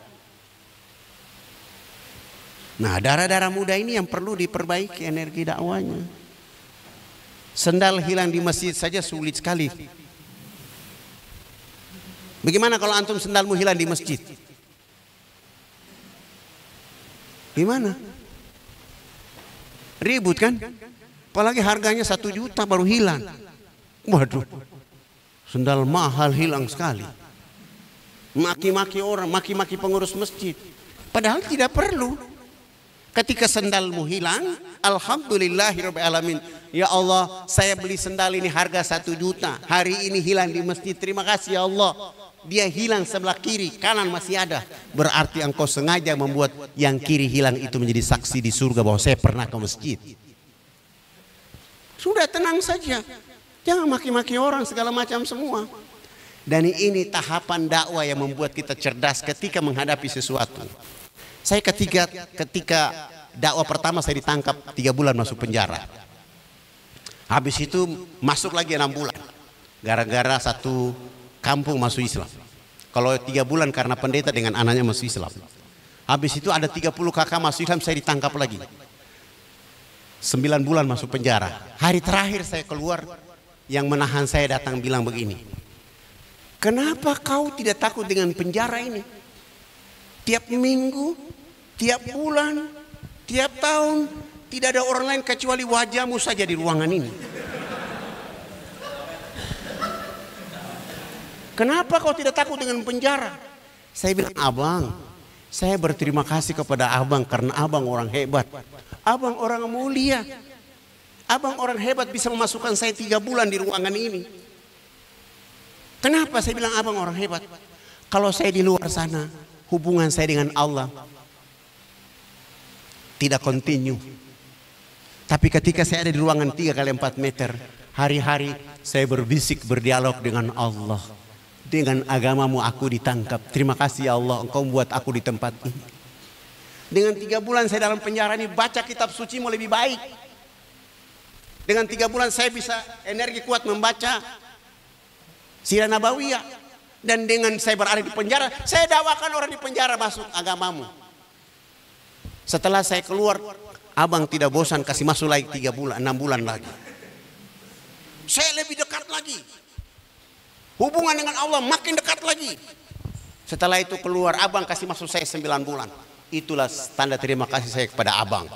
Nah, darah-darah muda ini yang perlu diperbaiki energi dakwanya. Sendal hilang di masjid saja sulit sekali. Bagaimana kalau antum sendalmu hilang di masjid? Gimana? Ribut kan? Apalagi harganya 1 juta baru hilang. Waduh, sendal mahal hilang sekali. Maki-maki orang, maki-maki pengurus masjid. Padahal tidak perlu. Ketika sendalmu hilang, alhamdulillahirabbil alamin. Ya Allah, saya beli sendal ini harga 1 juta. Hari ini hilang di masjid. Terima kasih ya Allah. Dia hilang sebelah kiri, kanan masih ada. Berarti engkau sengaja membuat yang kiri hilang itu menjadi saksi di surga bahwa saya pernah ke masjid. Sudah, tenang saja. Jangan maki-maki orang segala macam semua. Dan ini tahapan dakwah yang membuat kita cerdas ketika menghadapi sesuatu. Saya ketika dakwah pertama saya ditangkap 3 bulan masuk penjara. Habis itu masuk lagi 6 bulan. Gara-gara satu kampung masuk Islam. Kalau 3 bulan karena pendeta dengan anaknya masuk Islam. Habis itu ada 30 kakak masuk Islam, saya ditangkap lagi. 9 bulan masuk penjara. Hari terakhir saya keluar, yang menahan saya datang bilang begini, kenapa kau tidak takut dengan penjara ini? Tiap minggu, tiap bulan, tiap tahun, tidak ada orang lain kecuali wajahmu saja di ruangan ini. Kenapa kau tidak takut dengan penjara? Saya bilang, abang, saya berterima kasih kepada abang karena abang orang hebat. Abang orang mulia. abang orang hebat bisa memasukkan saya 3 bulan di ruangan ini. Kenapa saya bilang abang orang hebat? Kalau saya di luar sana, hubungan saya dengan Allah tidak kontinu. Tapi ketika saya ada di ruangan 3 kali 4 meter, hari-hari saya berbisik, berdialog dengan Allah. Dengan agamamu aku ditangkap. Terima kasih ya Allah, engkau membuat aku di tempat ini. Dengan 3 bulan saya dalam penjara ini baca kitab suci mau lebih baik. Dengan 3 bulan saya bisa energi kuat membaca Sirah Nabawiyah. Dan dengan saya berada di penjara, saya dakwakan orang di penjara masuk agamamu. Setelah saya keluar, abang tidak bosan kasih masuk lagi 3 bulan, 6 bulan lagi. Saya lebih dekat lagi. Hubungan dengan Allah makin dekat lagi. Setelah itu keluar, abang kasih masuk saya 9 bulan. Itulah tanda terima kasih saya kepada abang.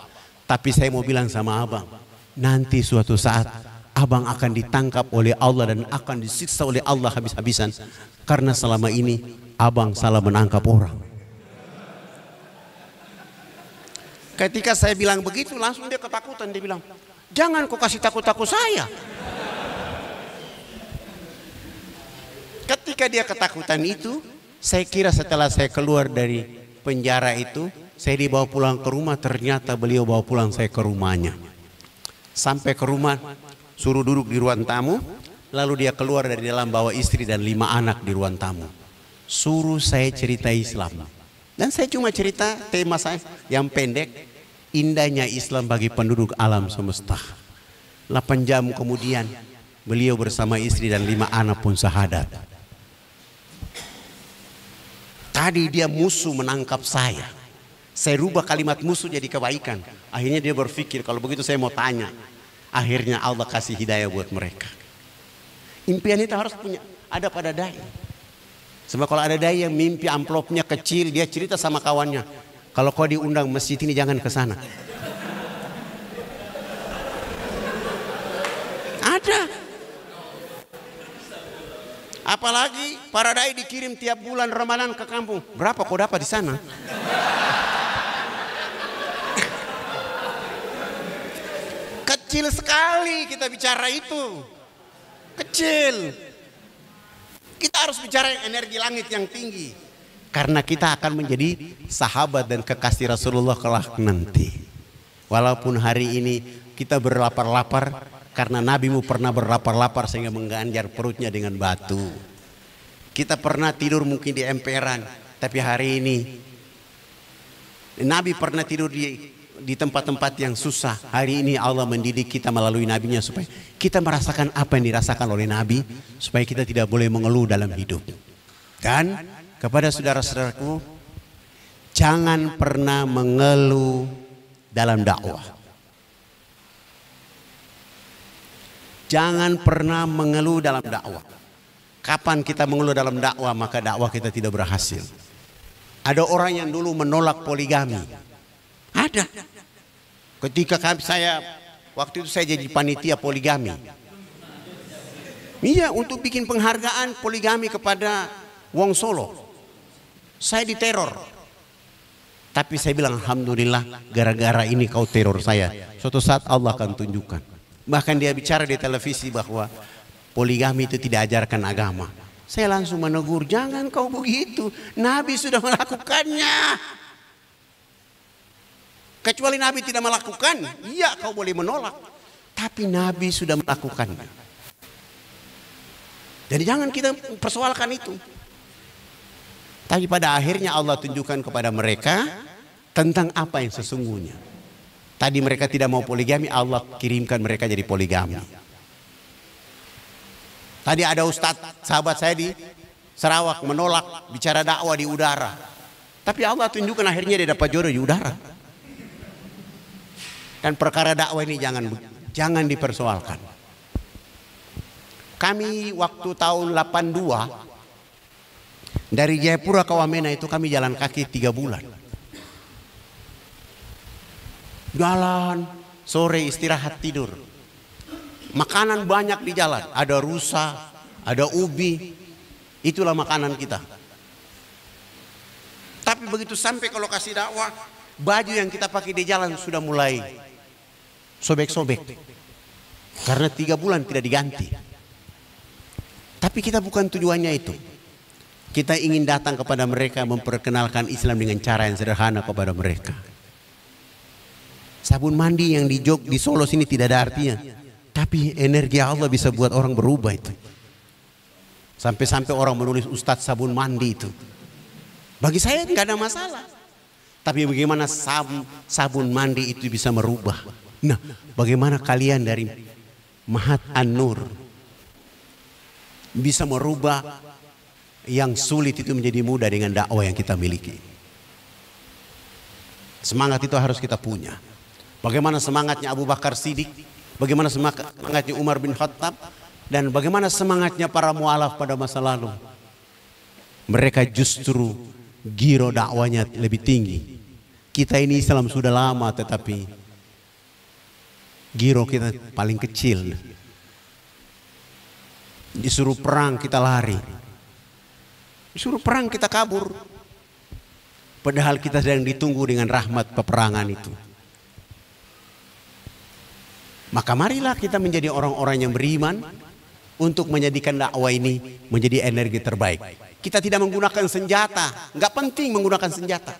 Tapi saya mau bilang sama abang, nanti suatu saat abang akan ditangkap oleh Allah dan akan disiksa oleh Allah habis-habisan. Karena selama ini abang salah menangkap orang. Ketika saya bilang begitu, langsung dia ketakutan. Dia bilang, jangan kau kasih takut-takut saya. Ketika dia ketakutan itu, saya kira setelah saya keluar dari penjara itu, saya dibawa pulang ke rumah. Ternyata beliau bawa pulang saya ke rumahnya. Sampai ke rumah, suruh duduk di ruang tamu. Lalu dia keluar dari dalam bawa istri dan 5 anak di ruang tamu. Suruh saya cerita Islam. Dan saya cuma cerita tema saya yang pendek, indahnya Islam bagi penduduk alam semesta. 8 jam kemudian beliau bersama istri dan 5 anak pun syahadat. Tadi dia musuh menangkap saya. Saya rubah kalimat musuh jadi kebaikan. Akhirnya dia berpikir kalau begitu saya mau tanya. Akhirnya Allah kasih hidayah buat mereka. Impian itu harus punya ada pada dai. Sebab kalau ada dai yang mimpi amplopnya kecil, dia cerita sama kawannya, kalau kau diundang masjid ini jangan ke sana. Ada. Apalagi para dai dikirim tiap bulan Ramadan ke kampung. Berapa kau dapat di sana? Kecil sekali kita bicara itu. Kecil. Kita harus bicara energi langit yang tinggi. Karena kita akan menjadi sahabat dan kekasih Rasulullah kelak nanti. Walaupun hari ini kita berlapar-lapar, karena nabimu pernah berlapar-lapar sehingga mengganjar perutnya dengan batu. Kita pernah tidur mungkin di emperan, tapi hari ini Nabi pernah tidur di tempat-tempat yang susah. Hari ini Allah mendidik kita melalui nabinya supaya kita merasakan apa yang dirasakan oleh Nabi, supaya kita tidak boleh mengeluh dalam hidup. Dan kepada saudara-saudaraku, jangan pernah mengeluh dalam dakwah. Jangan pernah mengeluh dalam dakwah. Kapan kita mengeluh dalam dakwah, maka dakwah kita tidak berhasil. Ada orang yang dulu menolak poligami. Ada. Ketika waktu itu saya jadi panitia poligami. Iya, untuk bikin penghargaan poligami kepada Wong Solo. Saya diteror. Tapi saya bilang, alhamdulillah, gara-gara ini kau teror saya. Suatu saat Allah akan tunjukkan. Bahkan dia bicara di televisi bahwa poligami itu tidak ajarkan agama. Saya langsung menegur, jangan kau begitu. Nabi sudah melakukannya. Kecuali Nabi tidak melakukan, iya kau boleh menolak. Tapi Nabi sudah melakukannya. Jadi jangan kita persoalkan itu. Tapi pada akhirnya Allah tunjukkan kepada mereka tentang apa yang sesungguhnya. Tadi mereka tidak mau poligami, Allah kirimkan mereka jadi poligami. Tadi ada ustadz sahabat saya di Sarawak menolak bicara dakwah di udara. Tapi Allah tunjukkan akhirnya dia dapat jodoh di udara. Dan perkara dakwah ini jangan dipersoalkan. Kami waktu tahun 82 dari Jayapura ke Wamena itu kami jalan kaki 3 bulan. Jalan, sore istirahat tidur. Makanan banyak di jalan, ada rusa, ada ubi. Itulah makanan kita. Tapi begitu sampai ke lokasi dakwah, baju yang kita pakai di jalan sudah mulai sobek-sobek. Karena 3 bulan tidak diganti. Tapi kita bukan tujuannya itu. Kita ingin datang kepada mereka, memperkenalkan Islam dengan cara yang sederhana kepada mereka. Sabun mandi yang di Solo sini tidak ada artinya. Tapi energi Allah bisa buat orang berubah itu. Sampai-sampai orang menulis Ustadz sabun mandi itu. Bagi saya tidak ada masalah. Tapi bagaimana sabun mandi itu bisa merubah. Nah, bagaimana kalian dari Mahat An-Nur bisa merubah yang sulit itu menjadi mudah dengan dakwah yang kita miliki. Semangat itu harus kita punya. Bagaimana semangatnya Abu Bakar Siddiq, bagaimana semangatnya Umar bin Khattab, dan bagaimana semangatnya para mu'alaf pada masa lalu. Mereka justru giro dakwanya lebih tinggi. Kita ini Islam sudah lama tetapi giro kita paling kecil. Disuruh perang kita lari, disuruh perang kita kabur. Padahal kita sedang ditunggu dengan rahmat peperangan itu. Maka marilah kita menjadi orang-orang yang beriman untuk menjadikan dakwah ini menjadi energi terbaik. Kita tidak menggunakan senjata, nggak penting menggunakan senjata.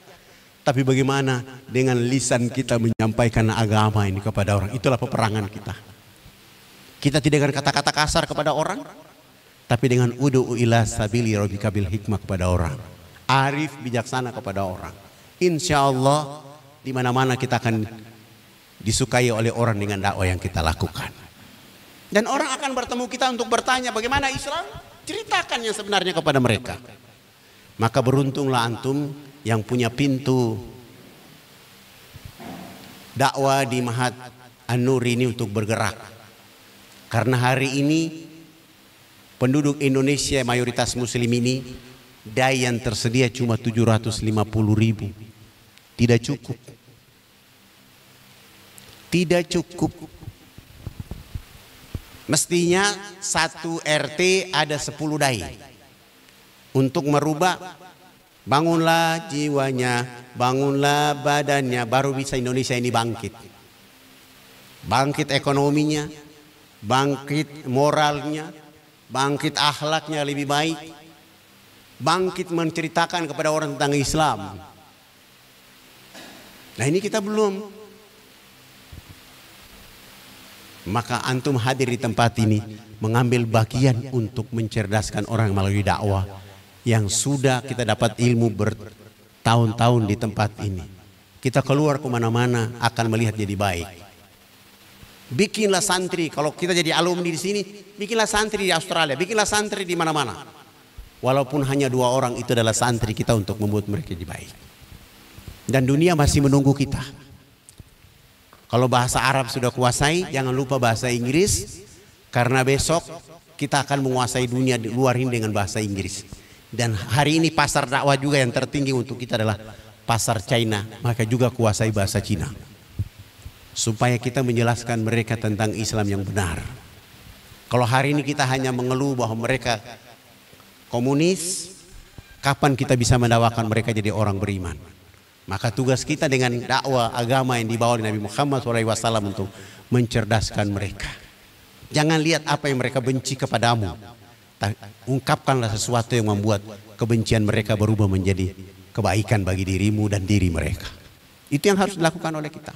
Tapi bagaimana dengan lisan kita menyampaikan agama ini kepada orang. Itulah peperangan kita. Kita tidak dengan kata-kata kasar kepada orang, tapi dengan ud'u ila sabili rabbika bil hikmah kepada orang. Arif bijaksana kepada orang. Insya Allah di mana-mana kita akan disukai oleh orang dengan dakwah yang kita lakukan. Dan orang akan bertemu kita untuk bertanya bagaimana Islam, ceritakan yang sebenarnya kepada mereka. Maka beruntunglah antum yang punya pintu dakwah di Mahat An-Nur ini untuk bergerak. Karena hari ini penduduk Indonesia mayoritas muslim ini dai yang tersedia cuma 750.000. Tidak cukup. Tidak cukup. Mestinya satu RT ada 10 dai. Untuk merubah, bangunlah jiwanya, bangunlah badannya, baru bisa Indonesia ini bangkit. Bangkit ekonominya, bangkit moralnya, bangkit akhlaknya lebih baik, bangkit menceritakan kepada orang tentang Islam. Nah ini kita belum. Maka antum hadir di tempat ini mengambil bagian untuk mencerdaskan orang melalui dakwah yang sudah kita dapat ilmu bertahun-tahun di tempat ini. Kita keluar kemana-mana akan melihat jadi baik. Bikinlah santri, kalau kita jadi alumni di sini, bikinlah santri di Australia, bikinlah santri di mana-mana. Walaupun hanya 2 orang itu adalah santri kita untuk membuat mereka jadi baik. Dan dunia masih menunggu kita. Kalau bahasa Arab sudah kuasai, jangan lupa bahasa Inggris. Karena besok kita akan menguasai dunia di luar ini dengan bahasa Inggris. Dan hari ini pasar dakwah juga yang tertinggi untuk kita adalah pasar China. Maka juga kuasai bahasa Cina. Supaya kita menjelaskan mereka tentang Islam yang benar. Kalau hari ini kita hanya mengeluh bahwa mereka komunis, kapan kita bisa mendakwakan mereka jadi orang beriman? Maka tugas kita dengan dakwah agama yang dibawa oleh Nabi Muhammad SAW untuk mencerdaskan mereka. Jangan lihat apa yang mereka benci kepadamu. Ungkapkanlah sesuatu yang membuat kebencian mereka berubah menjadi kebaikan bagi dirimu dan diri mereka. Itu yang harus dilakukan oleh kita.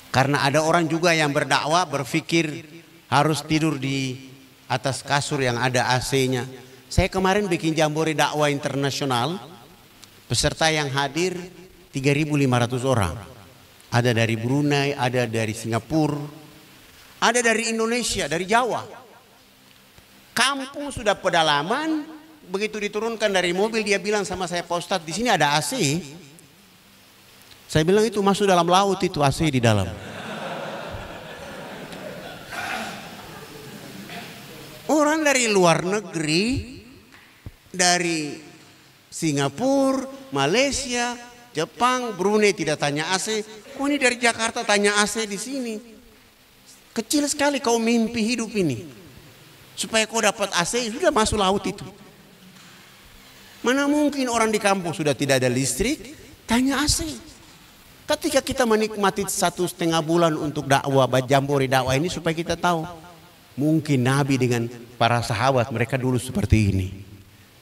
Karena ada orang juga yang berdakwah berpikir harus tidur di atas kasur yang ada AC-nya. Saya kemarin bikin jambore dakwah internasional. Peserta yang hadir 3.500 orang. Ada dari Brunei, ada dari Singapura, ada dari Indonesia, dari Jawa. Kampung sudah pedalaman, begitu diturunkan dari mobil dia bilang sama saya, Pak Ustadz di sini ada AC. Saya bilang itu masuk dalam laut itu AC di dalam. Orang dari luar negeri, dari Singapura, Malaysia, Jepang, Brunei tidak tanya AC. Kok ini dari Jakarta tanya AC di sini? Kecil sekali kau mimpi hidup ini. Supaya kau dapat AC sudah masuk laut itu. Mana mungkin orang di kampung sudah tidak ada listrik tanya AC. Ketika kita menikmati 1,5 bulan untuk dakwah, jambore dakwah ini supaya kita tahu mungkin Nabi dengan para sahabat mereka dulu seperti ini.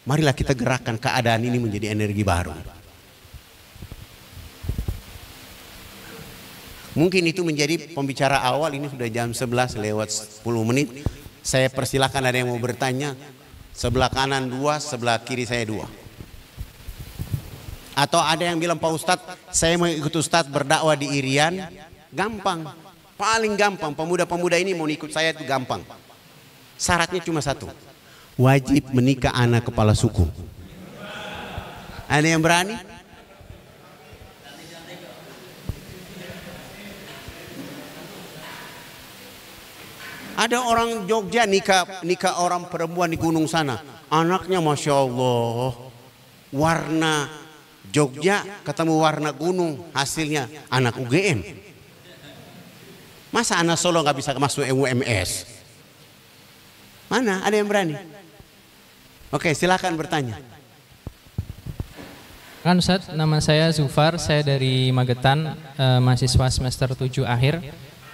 Marilah kita gerakkan keadaan ini menjadi energi baru. Mungkin itu menjadi pembicara awal. Ini sudah jam 11 lewat 10 menit. Saya persilakan ada yang mau bertanya. Sebelah kanan 2, sebelah kiri saya 2. Atau ada yang bilang, Pak Ustadz, saya mau ikut Ustadz berdakwah di Irian. Gampang, paling gampang. Pemuda-pemuda ini mau ikut saya itu gampang. Syaratnya cuma satu, wajib menikah anak kepala suku. Ada yang berani? Ada orang Jogja nikah orang perempuan di gunung sana. Anaknya Masya Allah, warna Jogja ketemu warna gunung, hasilnya anak UGM. Masa anak Solo nggak bisa masuk UMS? Mana? Ada yang berani? Oke, silakan bertanya. Kan Ustadz, nama saya Zufar, saya dari Magetan, mahasiswa semester 7 akhir.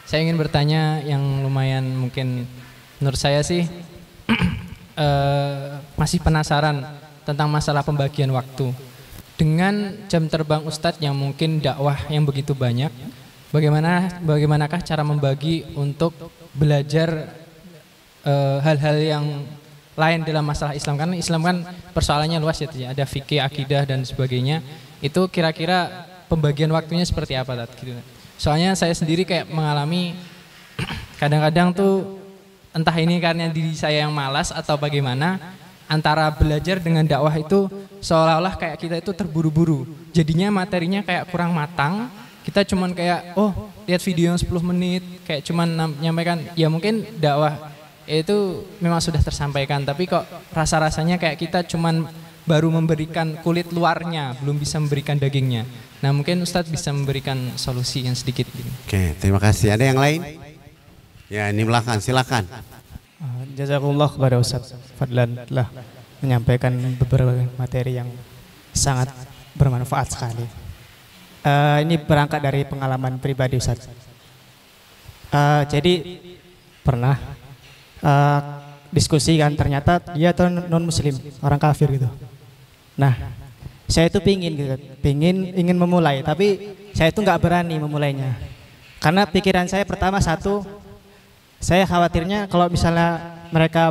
Saya ingin bertanya yang lumayan mungkin menurut saya sih masih penasaran tentang masalah pembagian waktu. Dengan jam terbang Ustadz yang mungkin dakwah yang begitu banyak, bagaimanakah cara membagi untuk belajar hal-hal yang lain dalam masalah Islam? Karena Islam kan persoalannya luas ya, ada fikih, akidah dan sebagainya. Itu kira-kira pembagian waktunya seperti apa Tat? Gitu. Soalnya saya sendiri kayak mengalami kadang-kadang tuh entah ini karena diri saya yang malas atau bagaimana, antara belajar dengan dakwah itu seolah-olah kayak kita itu terburu-buru. Jadinya materinya kayak kurang matang. Kita cuman kayak lihat video yang 10 menit kayak cuman nyampaikan, ya mungkin dakwah itu memang sudah tersampaikan, tapi kok rasa-rasanya kayak kita cuman baru memberikan kulit luarnya, belum bisa memberikan dagingnya. Nah, mungkin Ustadz bisa memberikan solusi yang sedikit gitu. Oke, terima kasih. Ada yang lain? Ya, ini belakang, silakan. Jazakumullah kepada Ustadz Fadlan telah menyampaikan beberapa materi yang sangat bermanfaat sekali. Ini berangkat dari pengalaman pribadi Ustadz. Jadi pernah diskusi kan, ternyata dia tuh non muslim, orang kafir gitu. Nah, saya itu ingin memulai, tapi saya itu nggak berani memulainya. Karena pikiran saya pertama satu, saya khawatirnya kalau misalnya mereka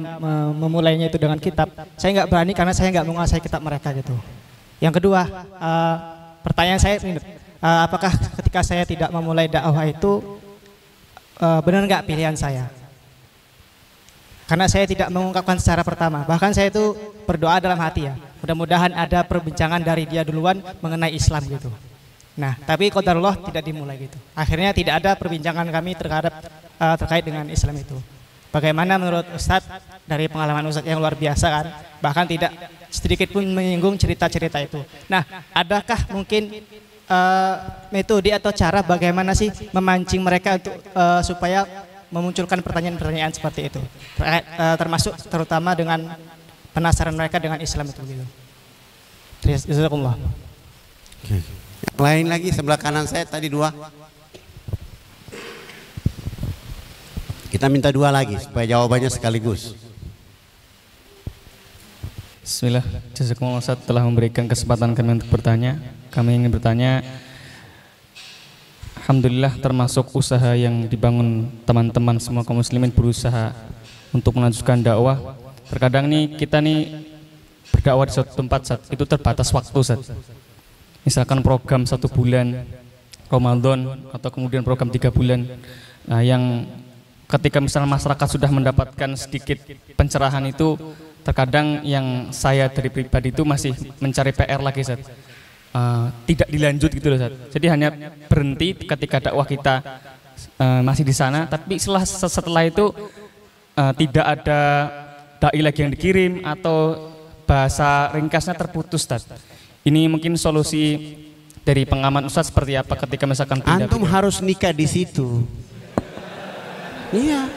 memulainya itu dengan kitab, saya nggak berani karena saya nggak menguasai kitab mereka gitu. Yang kedua, pertanyaan saya ini, apakah ketika saya tidak memulai dakwah itu benar nggak pilihan saya? Karena saya tidak mengungkapkan secara pertama, bahkan saya itu berdoa dalam hati ya, mudah-mudahan ada perbincangan dari dia duluan mengenai Islam gitu. Nah, tapi qadarullah tidak dimulai gitu. Akhirnya tidak ada perbincangan kami terkait dengan Islam itu. Bagaimana menurut Ustadz dari pengalaman Ustadz yang luar biasa kan, bahkan tidak sedikit pun menyinggung cerita-cerita itu. Nah, adakah mungkin metode atau cara bagaimana sih memancing mereka untuk supaya memunculkan pertanyaan-pertanyaan seperti itu, termasuk terutama dengan penasaran mereka dengan Islam itu gitu. Jazakumullah. Lain lagi sebelah kanan saya tadi 2. Kita minta 2 lagi supaya jawabannya sekaligus. Bismillah, jazakumullah Ustaz telah memberikan kesempatan kami untuk bertanya. Kami ingin bertanya, alhamdulillah termasuk usaha yang dibangun teman-teman semua kaum muslimin berusaha untuk melanjutkan dakwah. Terkadang nih kita nih berdakwah di suatu tempat Ustaz, itu terbatas waktu Ustaz. Misalkan program 1 bulan Ramadan atau kemudian program 3 bulan. Nah, yang ketika misalnya masyarakat sudah mendapatkan sedikit pencerahan itu, terkadang yang saya dari pribadi itu masih mencari PR lagi Ustaz. Tidak dilanjut gitu loh Ustaz. Jadi hanya berhenti ketika dakwah kita masih di sana, tapi setelah itu tidak ada dai lagi yang dikirim atau bahasa ringkasnya terputus Ustaz. Ini mungkin solusi dari pengamat Ustaz seperti apa ketika misalkan antum harus nikah di situ. Iya.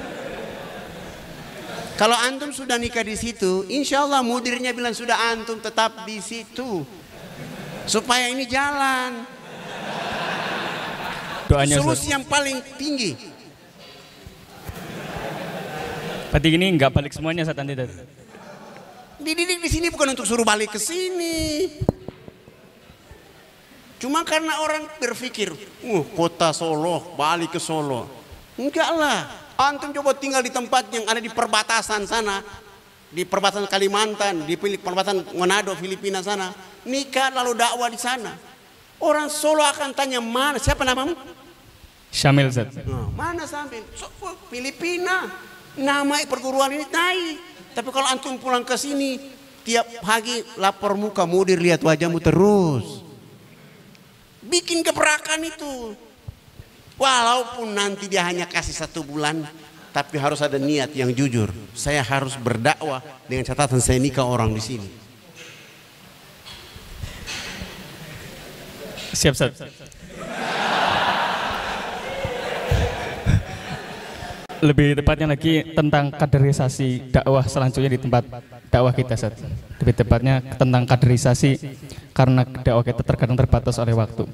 Kalau antum sudah nikah di situ, insya Allah mudirnya bilang sudah antum tetap di situ supaya ini jalan. doanya solusi Ustaz. yang paling tinggi. Berarti ini nggak balik semuanya Ustaz nanti. Dididik di sini bukan untuk suruh balik ke sini. Cuma karena orang berpikir, kota Solo, balik ke Solo. Enggak lah. Antum coba tinggal di tempat yang ada di perbatasan sana, di perbatasan Kalimantan, di perbatasan Manado, Filipina sana. Nikah lalu dakwah di sana. Orang Solo akan tanya, mana, siapa namamu? Syamil Ustaz. Mana sampai? Filipina. Nama perguruan ini naik. Tapi kalau antum pulang ke sini, tiap pagi lapor muka, mudir lihat wajahmu terus. Bikin gebrakan itu. Walaupun nanti dia hanya kasih 1 bulan, tapi harus ada niat yang jujur. Saya harus berdakwah dengan catatan saya nikah orang di sini. Siap Ustaz. Lebih tepatnya lagi tentang kaderisasi dakwah selanjutnya di tempat dakwah kita Ustaz. Lebih tepatnya tentang kaderisasi karena dakwah kita terkadang terbatas oleh waktu.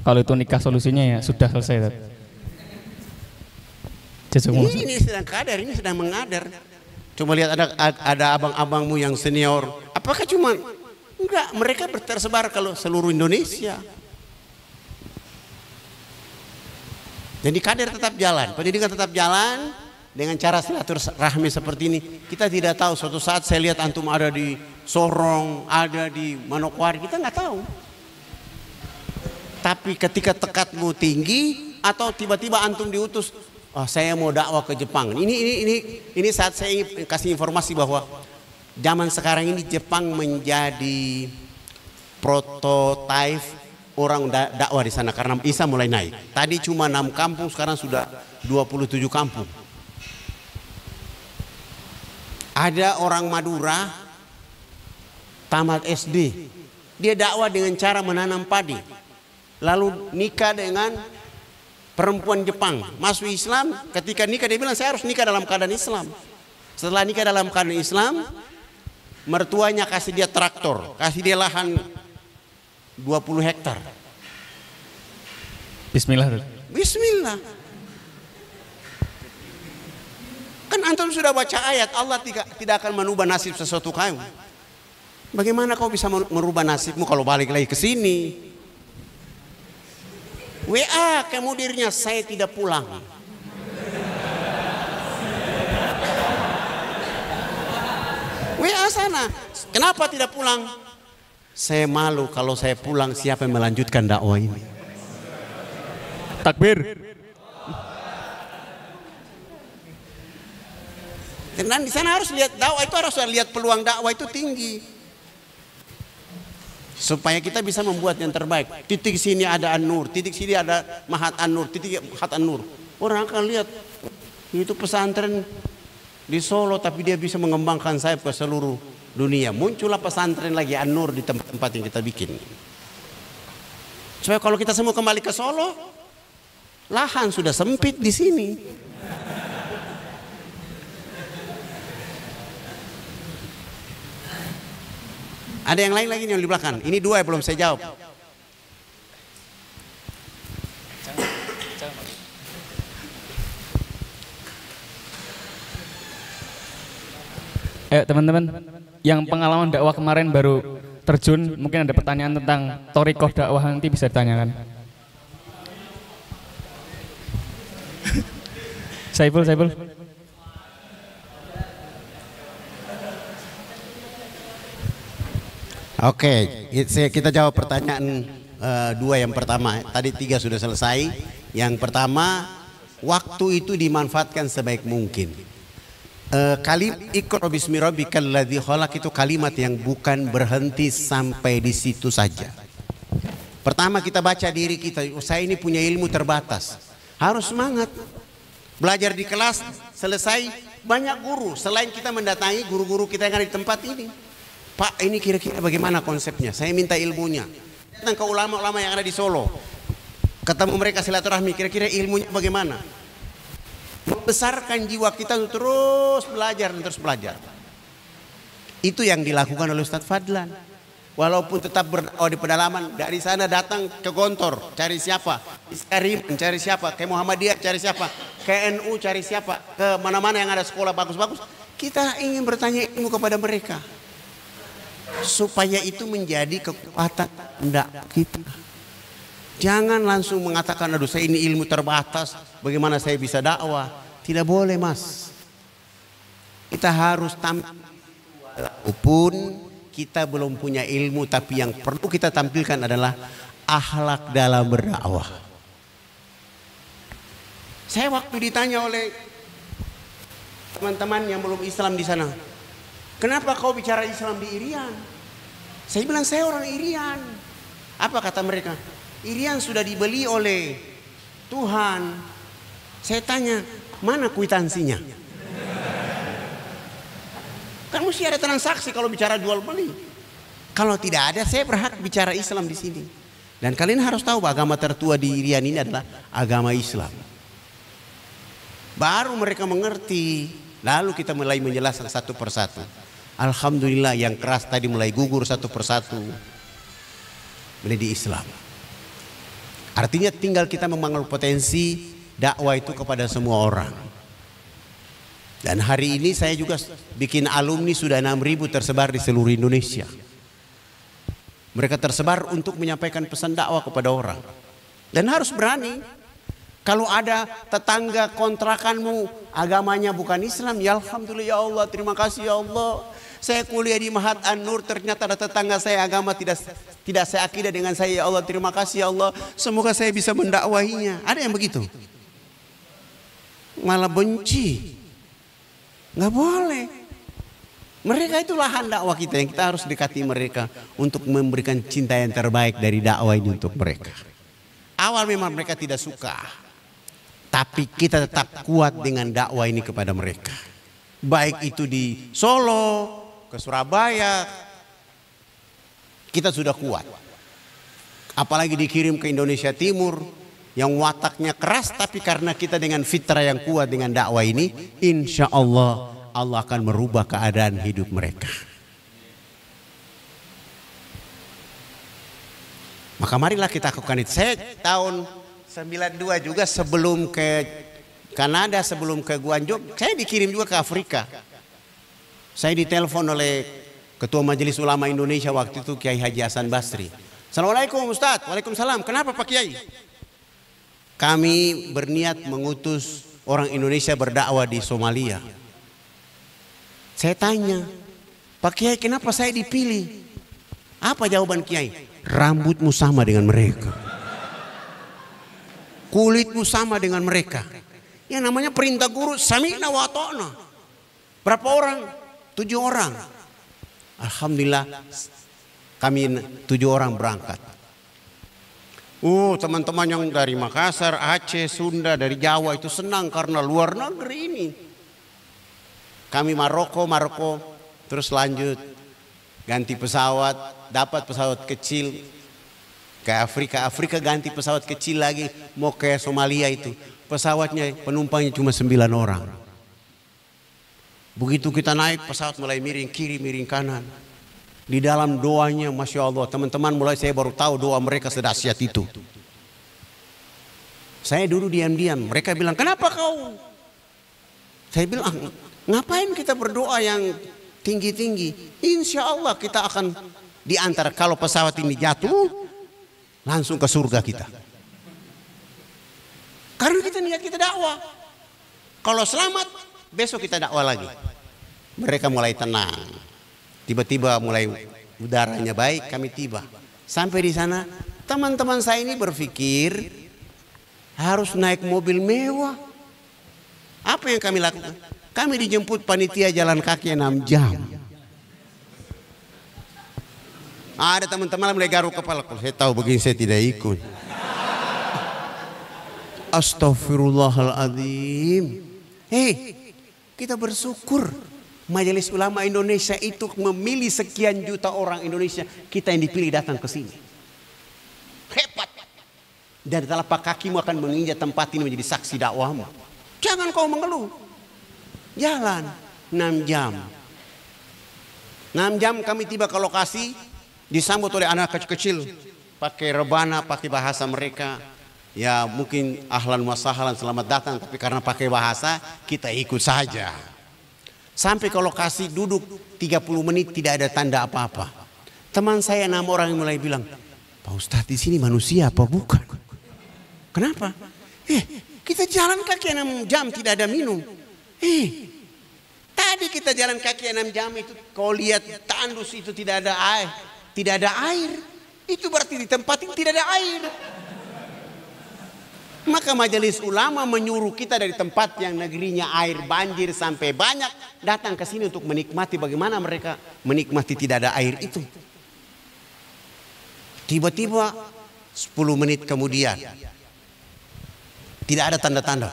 Kalau itu nikah solusinya ya sudah selesai Ustaz. Ini sedang kader, ini sedang mengader. Coba lihat ada abang-abangmu yang senior. Apakah cuma enggak, mereka tersebar kalau seluruh Indonesia. Jadi kader tetap jalan, pendidikan tetap jalan dengan cara silaturahmi seperti ini. Kita tidak tahu suatu saat saya lihat antum ada di Sorong, ada di Manokwari, kita nggak tahu. Tapi ketika tekadmu tinggi atau tiba-tiba antum diutus, saya mau dakwah ke Jepang. Ini saat saya ingin kasih informasi bahwa zaman sekarang ini Jepang menjadi prototipe orang dakwah di sana karena Isa mulai naik. Tadi cuma 6 kampung, sekarang sudah 27 kampung. Ada orang Madura tamat SD, dia dakwah dengan cara menanam padi, lalu nikah dengan perempuan Jepang, masuk Islam. Ketika nikah dia bilang saya harus nikah dalam keadaan Islam. Setelah nikah dalam keadaan Islam, mertuanya kasih dia traktor, kasih dia lahan 20 hektar. Bismillah. Bismillah. Kan antum sudah baca ayat, Allah tidak akan merubah nasib sesuatu kamu. Bagaimana kau bisa merubah nasibmu kalau balik lagi ke sini? WA ke mudirnya, saya tidak pulang. WA sana, kenapa tidak pulang? Saya malu kalau saya pulang, siapa yang melanjutkan dakwah ini? Takbir. Dan di sana harus lihat dakwah itu, harus lihat peluang dakwah itu tinggi. Supaya kita bisa membuat yang terbaik. Titik sini ada An-Nur, titik sini ada Mahat An-Nur, titik Mahat An-Nur. Orang akan lihat itu pesantren di Solo, tapi dia bisa mengembangkan sayap ke seluruh dunia. Muncullah pesantren lagi An-Nur di tempat-tempat yang kita bikin. Supaya kalau kita semua kembali ke Solo, lahan sudah sempit di sini. Ada yang lain lagi yang di belakang. Ini 2 yang belum saya jawab. Teman-teman, yang pengalaman dakwah kemarin baru terjun, mungkin ada pertanyaan tentang thoriqoh dakwah, nanti bisa ditanyakan. Saiful. Oke, kita jawab pertanyaan 2 yang pertama. Tadi 3 sudah selesai. Yang pertama, waktu itu dimanfaatkan sebaik mungkin. Iqra bismi rabbikal ladzi khalaq itu kalimat yang bukan berhenti sampai di situ saja. Pertama kita baca diri kita, saya ini punya ilmu terbatas. Harus semangat. Belajar di kelas selesai, banyak guru. Selain kita mendatangi guru-guru kita yang ada di tempat ini. Pak, ini kira-kira bagaimana konsepnya? Saya minta ilmunya. Datang ke ulama-ulama yang ada di Solo. Ketemu mereka silaturahmi, kira-kira ilmunya bagaimana? Membesarkan jiwa kita untuk terus belajar dan terus belajar. Itu yang dilakukan oleh Ustadz Fadlan. Walaupun tetap berdakwah di pedalaman, dari sana datang ke Gontor, cari siapa? Iskariman, cari siapa? Ke Muhammadiyah, cari siapa? Ke NU, cari siapa? Ke mana-mana yang ada sekolah bagus-bagus. Kita ingin bertanya ilmu kepada mereka. Supaya itu menjadi kekuatan dakwah kita. Jangan langsung mengatakan, aduh saya ini ilmu terbatas, bagaimana saya bisa dakwah? Tidak boleh mas. Kita harus tampil. Walaupun kita belum punya ilmu, tapi yang perlu kita tampilkan adalah akhlak dalam berdakwah. Saya waktu ditanya oleh teman-teman yang belum Islam di sana, kenapa kau bicara Islam di Irian? Saya bilang saya orang Irian. Apa kata mereka? Irian sudah dibeli oleh Tuhan. Saya tanya, mana kwitansinya? Kan mesti ada transaksi kalau bicara jual beli. Kalau tidak ada, saya berhak bicara Islam di sini. Dan kalian harus tahu bahwa agama tertua di Irian ini adalah agama Islam. Baru mereka mengerti. Lalu kita mulai menjelaskan satu persatu. Alhamdulillah yang keras tadi mulai gugur satu persatu menjadi Islam. Artinya tinggal kita membangun potensi dakwah itu kepada semua orang. Dan hari ini saya juga bikin alumni sudah 6.000 tersebar di seluruh Indonesia. Mereka tersebar untuk menyampaikan pesan dakwah kepada orang. Dan harus berani. Kalau ada tetangga kontrakanmu agamanya bukan Islam, ya alhamdulillah ya Allah, terima kasih ya Allah. Saya kuliah di Mahat An-Nur, ternyata ada tetangga saya agama tidak seakidah dengan saya, ya Allah, terima kasih ya Allah. Semoga saya bisa mendakwahinya. Ada yang begitu? Malah benci. Nggak boleh. Mereka itu lahan dakwah kita yang kita harus dekati mereka untuk memberikan cinta yang terbaik dari dakwah ini untuk mereka. Awal memang mereka tidak suka, tapi kita tetap kuat dengan dakwah ini kepada mereka. Baik itu di Solo, ke Surabaya, kita sudah kuat. Apalagi dikirim ke Indonesia Timur yang wataknya keras, tapi karena kita dengan fitrah yang kuat dengan dakwah ini, insya Allah Allah akan merubah keadaan hidup mereka. Maka marilah kita lakukan itu. Saya tahun 92 juga sebelum ke Kanada, sebelum ke Guangzhou, saya dikirim juga ke Afrika. Saya ditelepon oleh Ketua Majelis Ulama Indonesia waktu itu, Kiai Haji Hasan Basri. Assalamualaikum Ustadz. Waalaikumsalam. Kenapa Pak Kiai? Kami berniat mengutus orang Indonesia berdakwah di Somalia. Saya tanya, Pak Kiai kenapa saya dipilih? Apa jawaban Kiai? Rambutmu sama dengan mereka, kulitmu sama dengan mereka. Yang namanya perintah guru, sami'na wa ta'na. Berapa orang? 7 orang. Alhamdulillah kami 7 orang berangkat. Teman-teman yang dari Makassar, Aceh, Sunda, dari Jawa itu senang karena luar negeri ini. Kami Maroko, terus lanjut ganti pesawat, dapat pesawat kecil ke Afrika, ganti pesawat kecil lagi mau ke Somalia itu. Pesawatnya penumpangnya cuma 9 orang. Begitu kita naik pesawat mulai miring kiri, miring kanan. Di dalam doanya, Masya Allah, teman-teman mulai saya baru tahu doa mereka sedahsyat itu. Saya dulu diam-diam, mereka bilang, kenapa kau? Saya bilang, ngapain kita berdoa yang tinggi-tinggi? Insya Allah kita akan diantar, kalau pesawat ini jatuh, langsung ke surga kita. Karena kita niat kita dakwah. Kalau selamat, besok kita dakwah lagi. Mereka mulai tenang. Tiba-tiba mulai udaranya baik, kami tiba. Sampai di sana, teman-teman saya ini berpikir harus naik mobil mewah. Apa yang kami lakukan? Kami dijemput panitia jalan kaki 6 jam. Ada teman-teman mulai garuk kepala. Kalau saya tahu begini saya tidak ikut. Astaghfirullahaladzim. Kita bersyukur. Majelis Ulama Indonesia itu memilih sekian juta orang Indonesia, kita yang dipilih datang ke sini. Hebat. Dan telapak kakimu akan menginjak tempat ini menjadi saksi dakwahmu. Jangan kau mengeluh. Jalan 6 jam. 6 jam kami tiba ke lokasi disambut oleh anak kecil-kecil pakai rebana, pakai bahasa mereka. Ya mungkin ahlan wa sahlan, selamat datang, tapi karena pakai bahasa kita ikut saja. Sampai ke lokasi duduk 30 menit tidak ada tanda apa-apa. Teman saya 6 orang yang mulai bilang, Pak Ustadz di sini manusia apa bukan? Kenapa? Kita jalan kaki 6 jam tidak ada minum. Tadi kita jalan kaki 6 jam itu kau lihat tandus itu tidak ada air. Tidak ada air. Itu berarti di tempat itu tidak ada air. Maka majelis ulama menyuruh kita dari tempat yang negerinya air banjir sampai banyak datang ke sini untuk menikmati bagaimana mereka menikmati tidak ada air itu. Tiba-tiba 10 menit kemudian tidak ada tanda-tanda.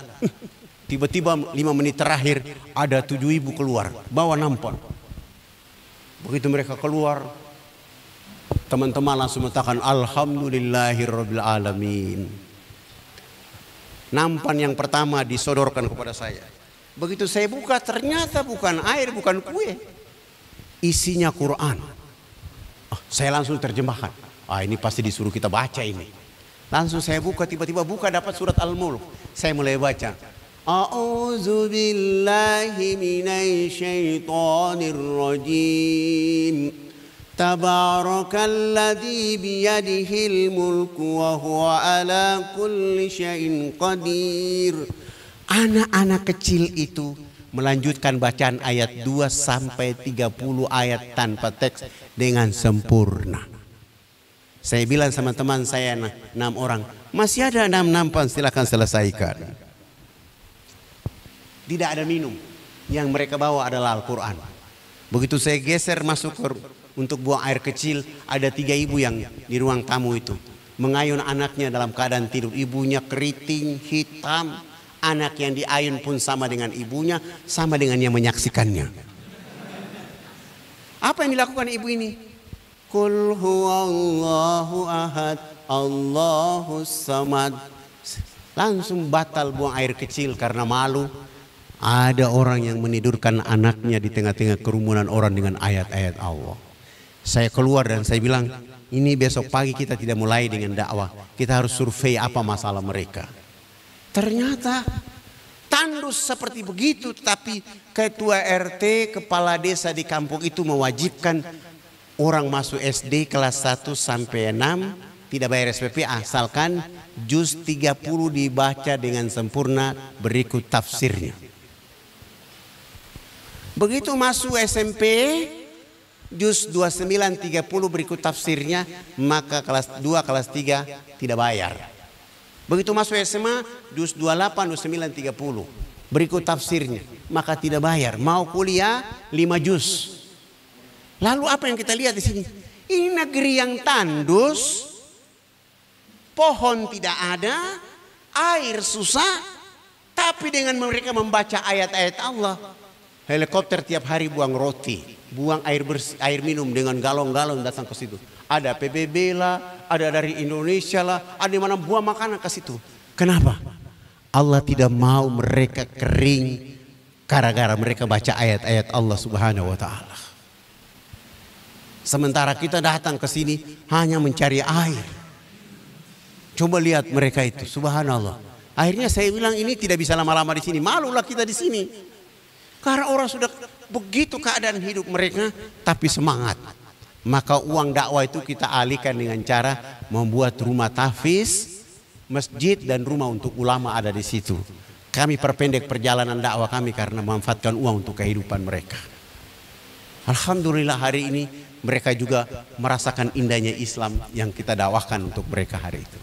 Tiba-tiba 5 menit terakhir ada 7 ibu keluar bawa nampan. Begitu mereka keluar, teman-teman langsung mengatakan alhamdulillahirabbil alamin. Nampan yang pertama disodorkan kepada saya. Begitu saya buka ternyata bukan air, bukan kue. Isinya Quran. Saya langsung terjemahkan. Ini pasti disuruh kita baca ini. Langsung saya buka, tiba-tiba buka dapat surat Al-Mulk. Saya mulai baca. A'udzu billahi minasy syaithanir rajim. Tabarakalladzi biyadihil mulku wa huwa ala kulli syai'in qadir. Anak-anak kecil itu melanjutkan bacaan ayat 2 sampai 30 ayat tanpa teks dengan sempurna. Saya bilang sama teman saya 6 orang, masih ada 6 nampan, silakan selesaikan. Tidak ada minum, yang mereka bawa adalah Al-Quran. Begitu saya geser masuk untuk buang air kecil, ada 3 ibu yang di ruang tamu itu mengayun anaknya dalam keadaan tidur. Ibunya keriting hitam, anak yang diayun pun sama dengan ibunya, sama dengan yang menyaksikannya. Apa yang dilakukan ibu ini? Qul huwallahu ahad, Allahus samad. Langsung batal buang air kecil karena malu. Ada orang yang menidurkan anaknya di tengah-tengah kerumunan orang dengan ayat-ayat Allah. Saya keluar dan saya bilang, ini besok pagi kita tidak mulai dengan dakwah. Kita harus survei apa masalah mereka. Ternyata tandus seperti begitu, tapi ketua RT, kepala desa di kampung itu mewajibkan orang masuk SD kelas 1 sampai 6 tidak bayar SPP asalkan juz 30 dibaca dengan sempurna berikut tafsirnya. Begitu masuk SMP juz 29 30 berikut tafsirnya, maka kelas 2 kelas 3 tidak bayar. Begitu masuk SMA juz 28 29 30 berikut tafsirnya, maka tidak bayar. Mau kuliah 5 juz. Lalu apa yang kita lihat di sini? Ini negeri yang tandus, pohon tidak ada, air susah, tapi dengan mereka membaca ayat-ayat Allah. Helikopter tiap hari buang roti, buang air bersih, air minum dengan galon-galon datang ke situ. Ada PBB lah, ada dari Indonesia lah, ada di mana buang makanan ke situ. Kenapa? Allah tidak mau mereka kering gara-gara mereka baca ayat-ayat Allah Subhanahu wa taala. Sementara kita datang ke sini hanya mencari air. Coba lihat mereka itu, subhanallah. Akhirnya saya bilang ini tidak bisa lama-lama di sini. Malulah kita di sini. Karena orang sudah begitu keadaan hidup mereka, tapi semangat. Maka uang dakwah itu kita alihkan dengan cara membuat rumah tahfiz, masjid dan rumah untuk ulama ada di situ. Kami perpendek perjalanan dakwah kami karena memanfaatkan uang untuk kehidupan mereka. Alhamdulillah hari ini mereka juga merasakan indahnya Islam yang kita dakwahkan untuk mereka hari itu.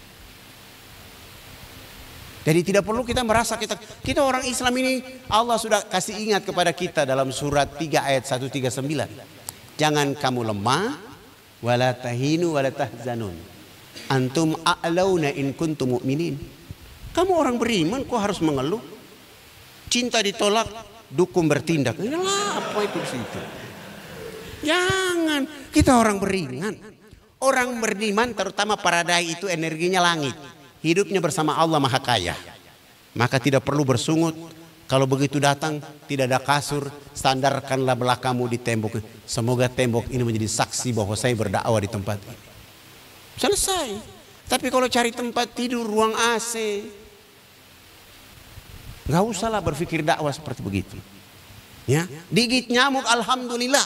Jadi tidak perlu kita merasa kita orang Islam ini, Allah sudah kasih ingat kepada kita dalam surat 3 ayat 139. Jangan kamu lemah, wala tahinu wala tahzanun. Antum a'launa in kuntum mu'minin. Kamu orang beriman kok harus mengeluh? Cinta ditolak, dukun bertindak. Yalah, apa itu di situ? Jangan, kita orang beriman. Orang beriman terutama para dai itu energinya langit. Hidupnya bersama Allah Maha Kaya. Maka tidak perlu bersungut, Kalau begitu datang tidak ada kasur, sandarkanlah belakangmu di tembok. Semoga tembok ini menjadi saksi bahwa saya berdakwah di tempat ini. Selesai. Tapi kalau cari tempat tidur, ruang AC, nggak usahlah berpikir dakwah seperti begitu. Ya, digigit nyamuk, alhamdulillah.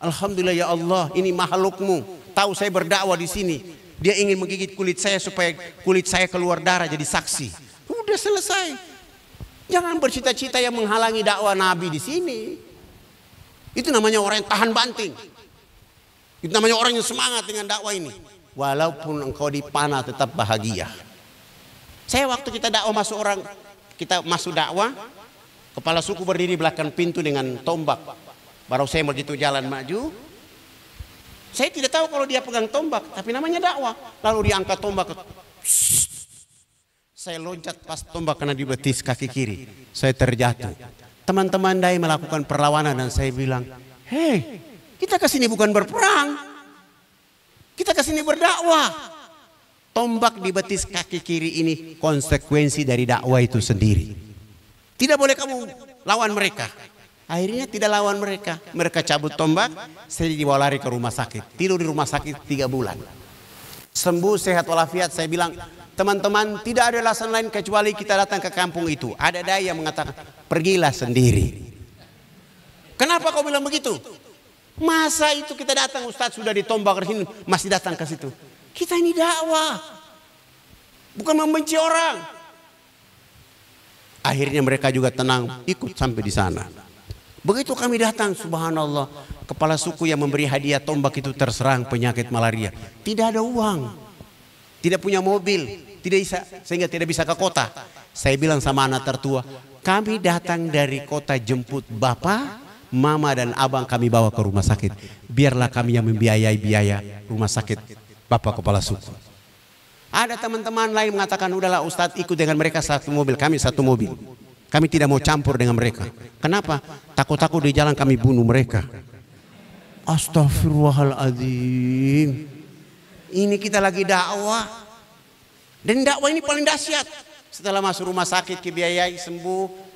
Alhamdulillah ya Allah, ini makhlukmu. Tahu saya berdakwah di sini. Dia ingin menggigit kulit saya supaya kulit saya keluar darah jadi saksi. Udah selesai. Jangan bercita-cita yang menghalangi dakwah Nabi di sini. Itu namanya orang yang tahan banting. Itu namanya orang yang semangat dengan dakwah ini. Walaupun engkau dipanah tetap bahagia. Saya waktu kita dakwah kita masuk dakwah, kepala suku berdiri belakang pintu dengan tombak. Baru saya begitu jalan maju, saya tidak tahu kalau dia pegang tombak, tapi namanya dakwah. Lalu dia angkat tombak, saya loncat pas tombak kena di betis kaki kiri, saya terjatuh. Teman-teman dai melakukan perlawanan dan saya bilang, hei, kita kesini bukan berperang. Kita kesini berdakwah. Tombak di betis kaki kiri ini konsekuensi dari dakwah itu sendiri. Tidak boleh kamu lawan mereka. Akhirnya tidak lawan mereka. Mereka cabut tombak, saya dibawa lari ke rumah sakit. Tidur di rumah sakit 3 bulan. Sembuh sehat walafiat. Saya bilang, teman-teman, tidak ada alasan lain kecuali kita datang ke kampung itu. Ada dai yang mengatakan, pergilah sendiri. Kenapa kau bilang begitu? Masa itu kita datang, Ustadz sudah ditombak ke sini, masih datang ke situ. Kita ini dakwah, bukan membenci orang. Akhirnya mereka juga tenang, ikut sampai di sana. Begitu kami datang, subhanallah, kepala suku yang memberi hadiah tombak itu terserang penyakit malaria. Tidak ada uang, tidak punya mobil, tidak bisa, sehingga tidak bisa ke kota. Saya bilang sama anak tertua, kami datang dari kota jemput bapak, mama dan abang kami bawa ke rumah sakit. Biarlah kami yang membiayai biaya rumah sakit bapak kepala suku. Ada teman-teman lain mengatakan, udahlah Ustadz ikut dengan mereka satu mobil, kami satu mobil. Kami tidak mau campur dengan mereka. Kenapa? Takut-takut di jalan kami bunuh mereka. Astagfirullahaladzim. Ini kita lagi dakwah. Dan dakwah ini paling dahsyat. Setelah masuk rumah sakit, dibiayai, sembuh.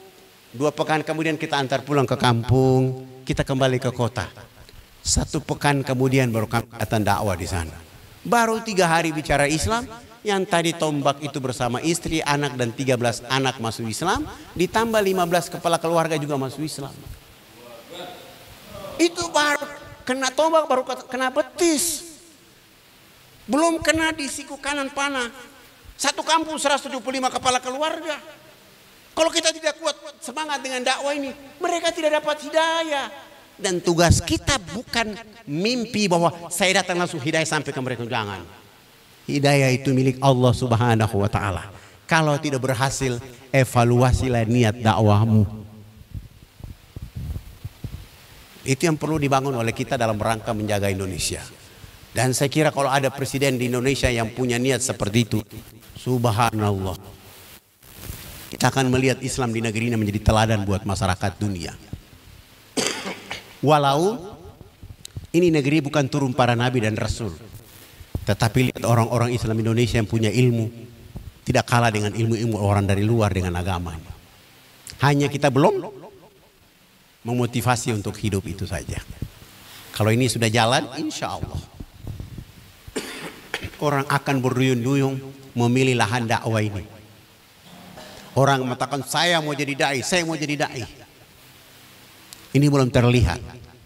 2 pekan kemudian kita antar pulang ke kampung, kita kembali ke kota. 1 pekan kemudian baru kami datang dakwah di sana. Baru 3 hari bicara Islam, yang tadi tombak itu bersama istri, anak dan 13 anak masuk Islam, ditambah 15 kepala keluarga juga masuk Islam. Itu baru kena tombak, baru kena betis. Belum kena di siku kanan panah. 1 kampung 175 kepala keluarga. Kalau kita tidak kuat semangat dengan dakwah ini, mereka tidak dapat hidayah. Dan tugas kita bukan mimpi bahwa saya datang langsung hidayah sampai ke mereka. Jangan. Hidayah itu milik Allah Subhanahu wa ta'ala. Kalau tidak berhasil, evaluasilah niat dakwahmu. Itu yang perlu dibangun oleh kita dalam rangka menjaga Indonesia. Dan saya kira kalau ada presiden di Indonesia yang punya niat seperti itu, subhanallah, kita akan melihat Islam di negeri ini menjadi teladan buat masyarakat dunia. Walau ini negeri bukan turun para nabi dan rasul, tetapi lihat orang-orang Islam Indonesia yang punya ilmu, tidak kalah dengan ilmu-ilmu orang dari luar dengan agama. Hanya kita belum memotivasi untuk hidup itu saja. Kalau ini sudah jalan, insya Allah orang akan berduyun-duyun memilih lahan dakwah ini. Orang mengatakan saya mau jadi dai, saya mau jadi dai. Ini belum terlihat.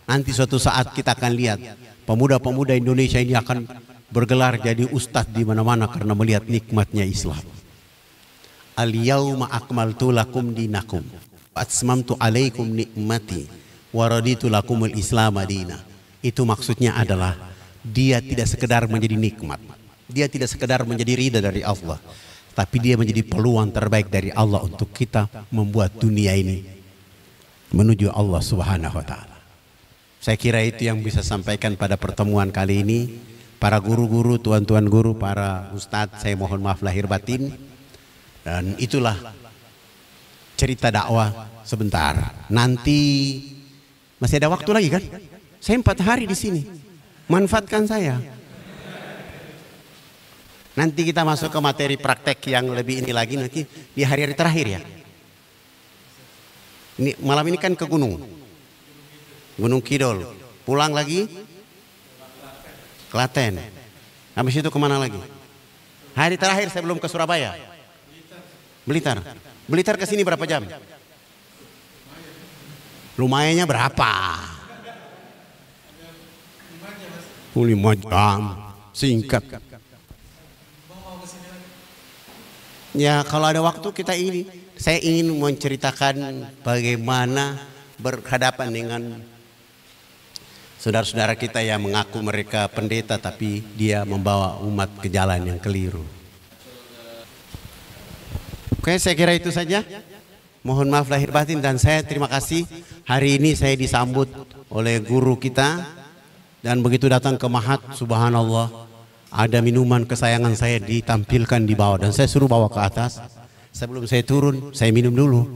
Nanti suatu saat kita akan lihat pemuda-pemuda Indonesia ini akan bergelar jadi ustadz di mana-mana karena melihat nikmatnya Islam. Al-yauma akmaltu lakum dinakum wa atmamtu alaikum nikmati wa raditu lakumul Islam madina. Itu maksudnya adalah dia tidak sekedar menjadi nikmat, dia tidak sekedar menjadi ridha dari Allah, tapi dia menjadi peluang terbaik dari Allah untuk kita membuat dunia ini menuju Allah Subhanahu wa ta'ala. Saya kira itu yang bisa sampaikan pada pertemuan kali ini. Para guru-guru, tuan-tuan guru, para ustadz, saya mohon maaf lahir batin. Dan itulah cerita dakwah sebentar. Nanti masih ada waktu lagi kan? Saya 4 hari di sini. Manfaatkan saya. Nanti kita masuk ke materi praktek yang lebih ini lagi nanti di hari-hari terakhir ya. Ini malam ini kan ke Gunung Kidul, pulang lagi Klaten, habis itu kemana lagi? Hari terakhir saya belum ke Surabaya. Blitar ke sini berapa jam? Lumayannya berapa? 5 jam, singkat. Ya kalau ada waktu kita ini, saya ingin menceritakan bagaimana berhadapan dengan saudara-saudara kita yang mengaku mereka pendeta tapi dia membawa umat ke jalan yang keliru. Oke, saya kira itu saja. Mohon maaf lahir batin dan saya terima kasih hari ini saya disambut oleh guru kita. Dan begitu datang ke Mahat, subhanallah, ada minuman kesayangan saya ditampilkan di bawah dan saya suruh bawa ke atas. Sebelum saya turun, saya minum dulu.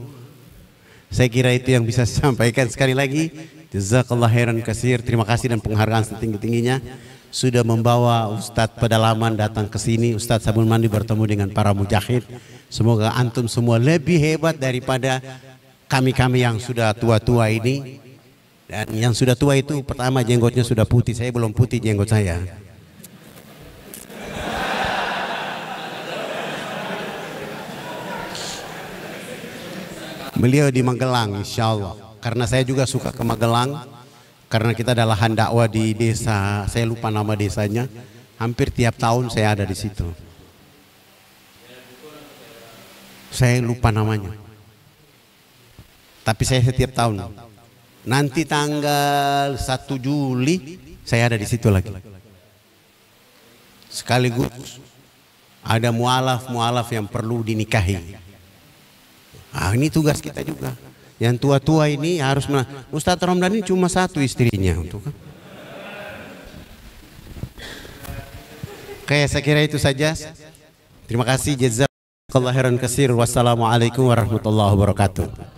Saya kira itu yang bisa saya sampaikan. Sekali lagi, jazakallah khairan katsir. Terima kasih dan penghargaan setinggi-tingginya sudah membawa Ustadz Pedalaman datang ke sini. Ustadz Sabun Mandi bertemu dengan para mujahid. Semoga antum semua lebih hebat daripada kami-kami yang sudah tua-tua ini. Dan yang sudah tua itu pertama jenggotnya sudah putih, saya belum putih jenggot saya. Beliau di Magelang insya Allah. Karena saya juga suka ke Magelang. Karena kita ada lahan dakwah di desa, saya lupa nama desanya. Hampir tiap tahun saya ada di situ. Saya lupa namanya. Tapi saya setiap tahun. Nanti tanggal 1 Juli saya ada di situ lagi. Sekaligus ada mualaf yang perlu dinikahi. Ini tugas kita juga. Yang tua-tua ini harus Ustadz Ramdan ini cuma 1 istrinya untuk. Oke, saya kira itu saja. Terima kasih, jazakallahu khairan katsir. Wassalamualaikum warahmatullahi wabarakatuh.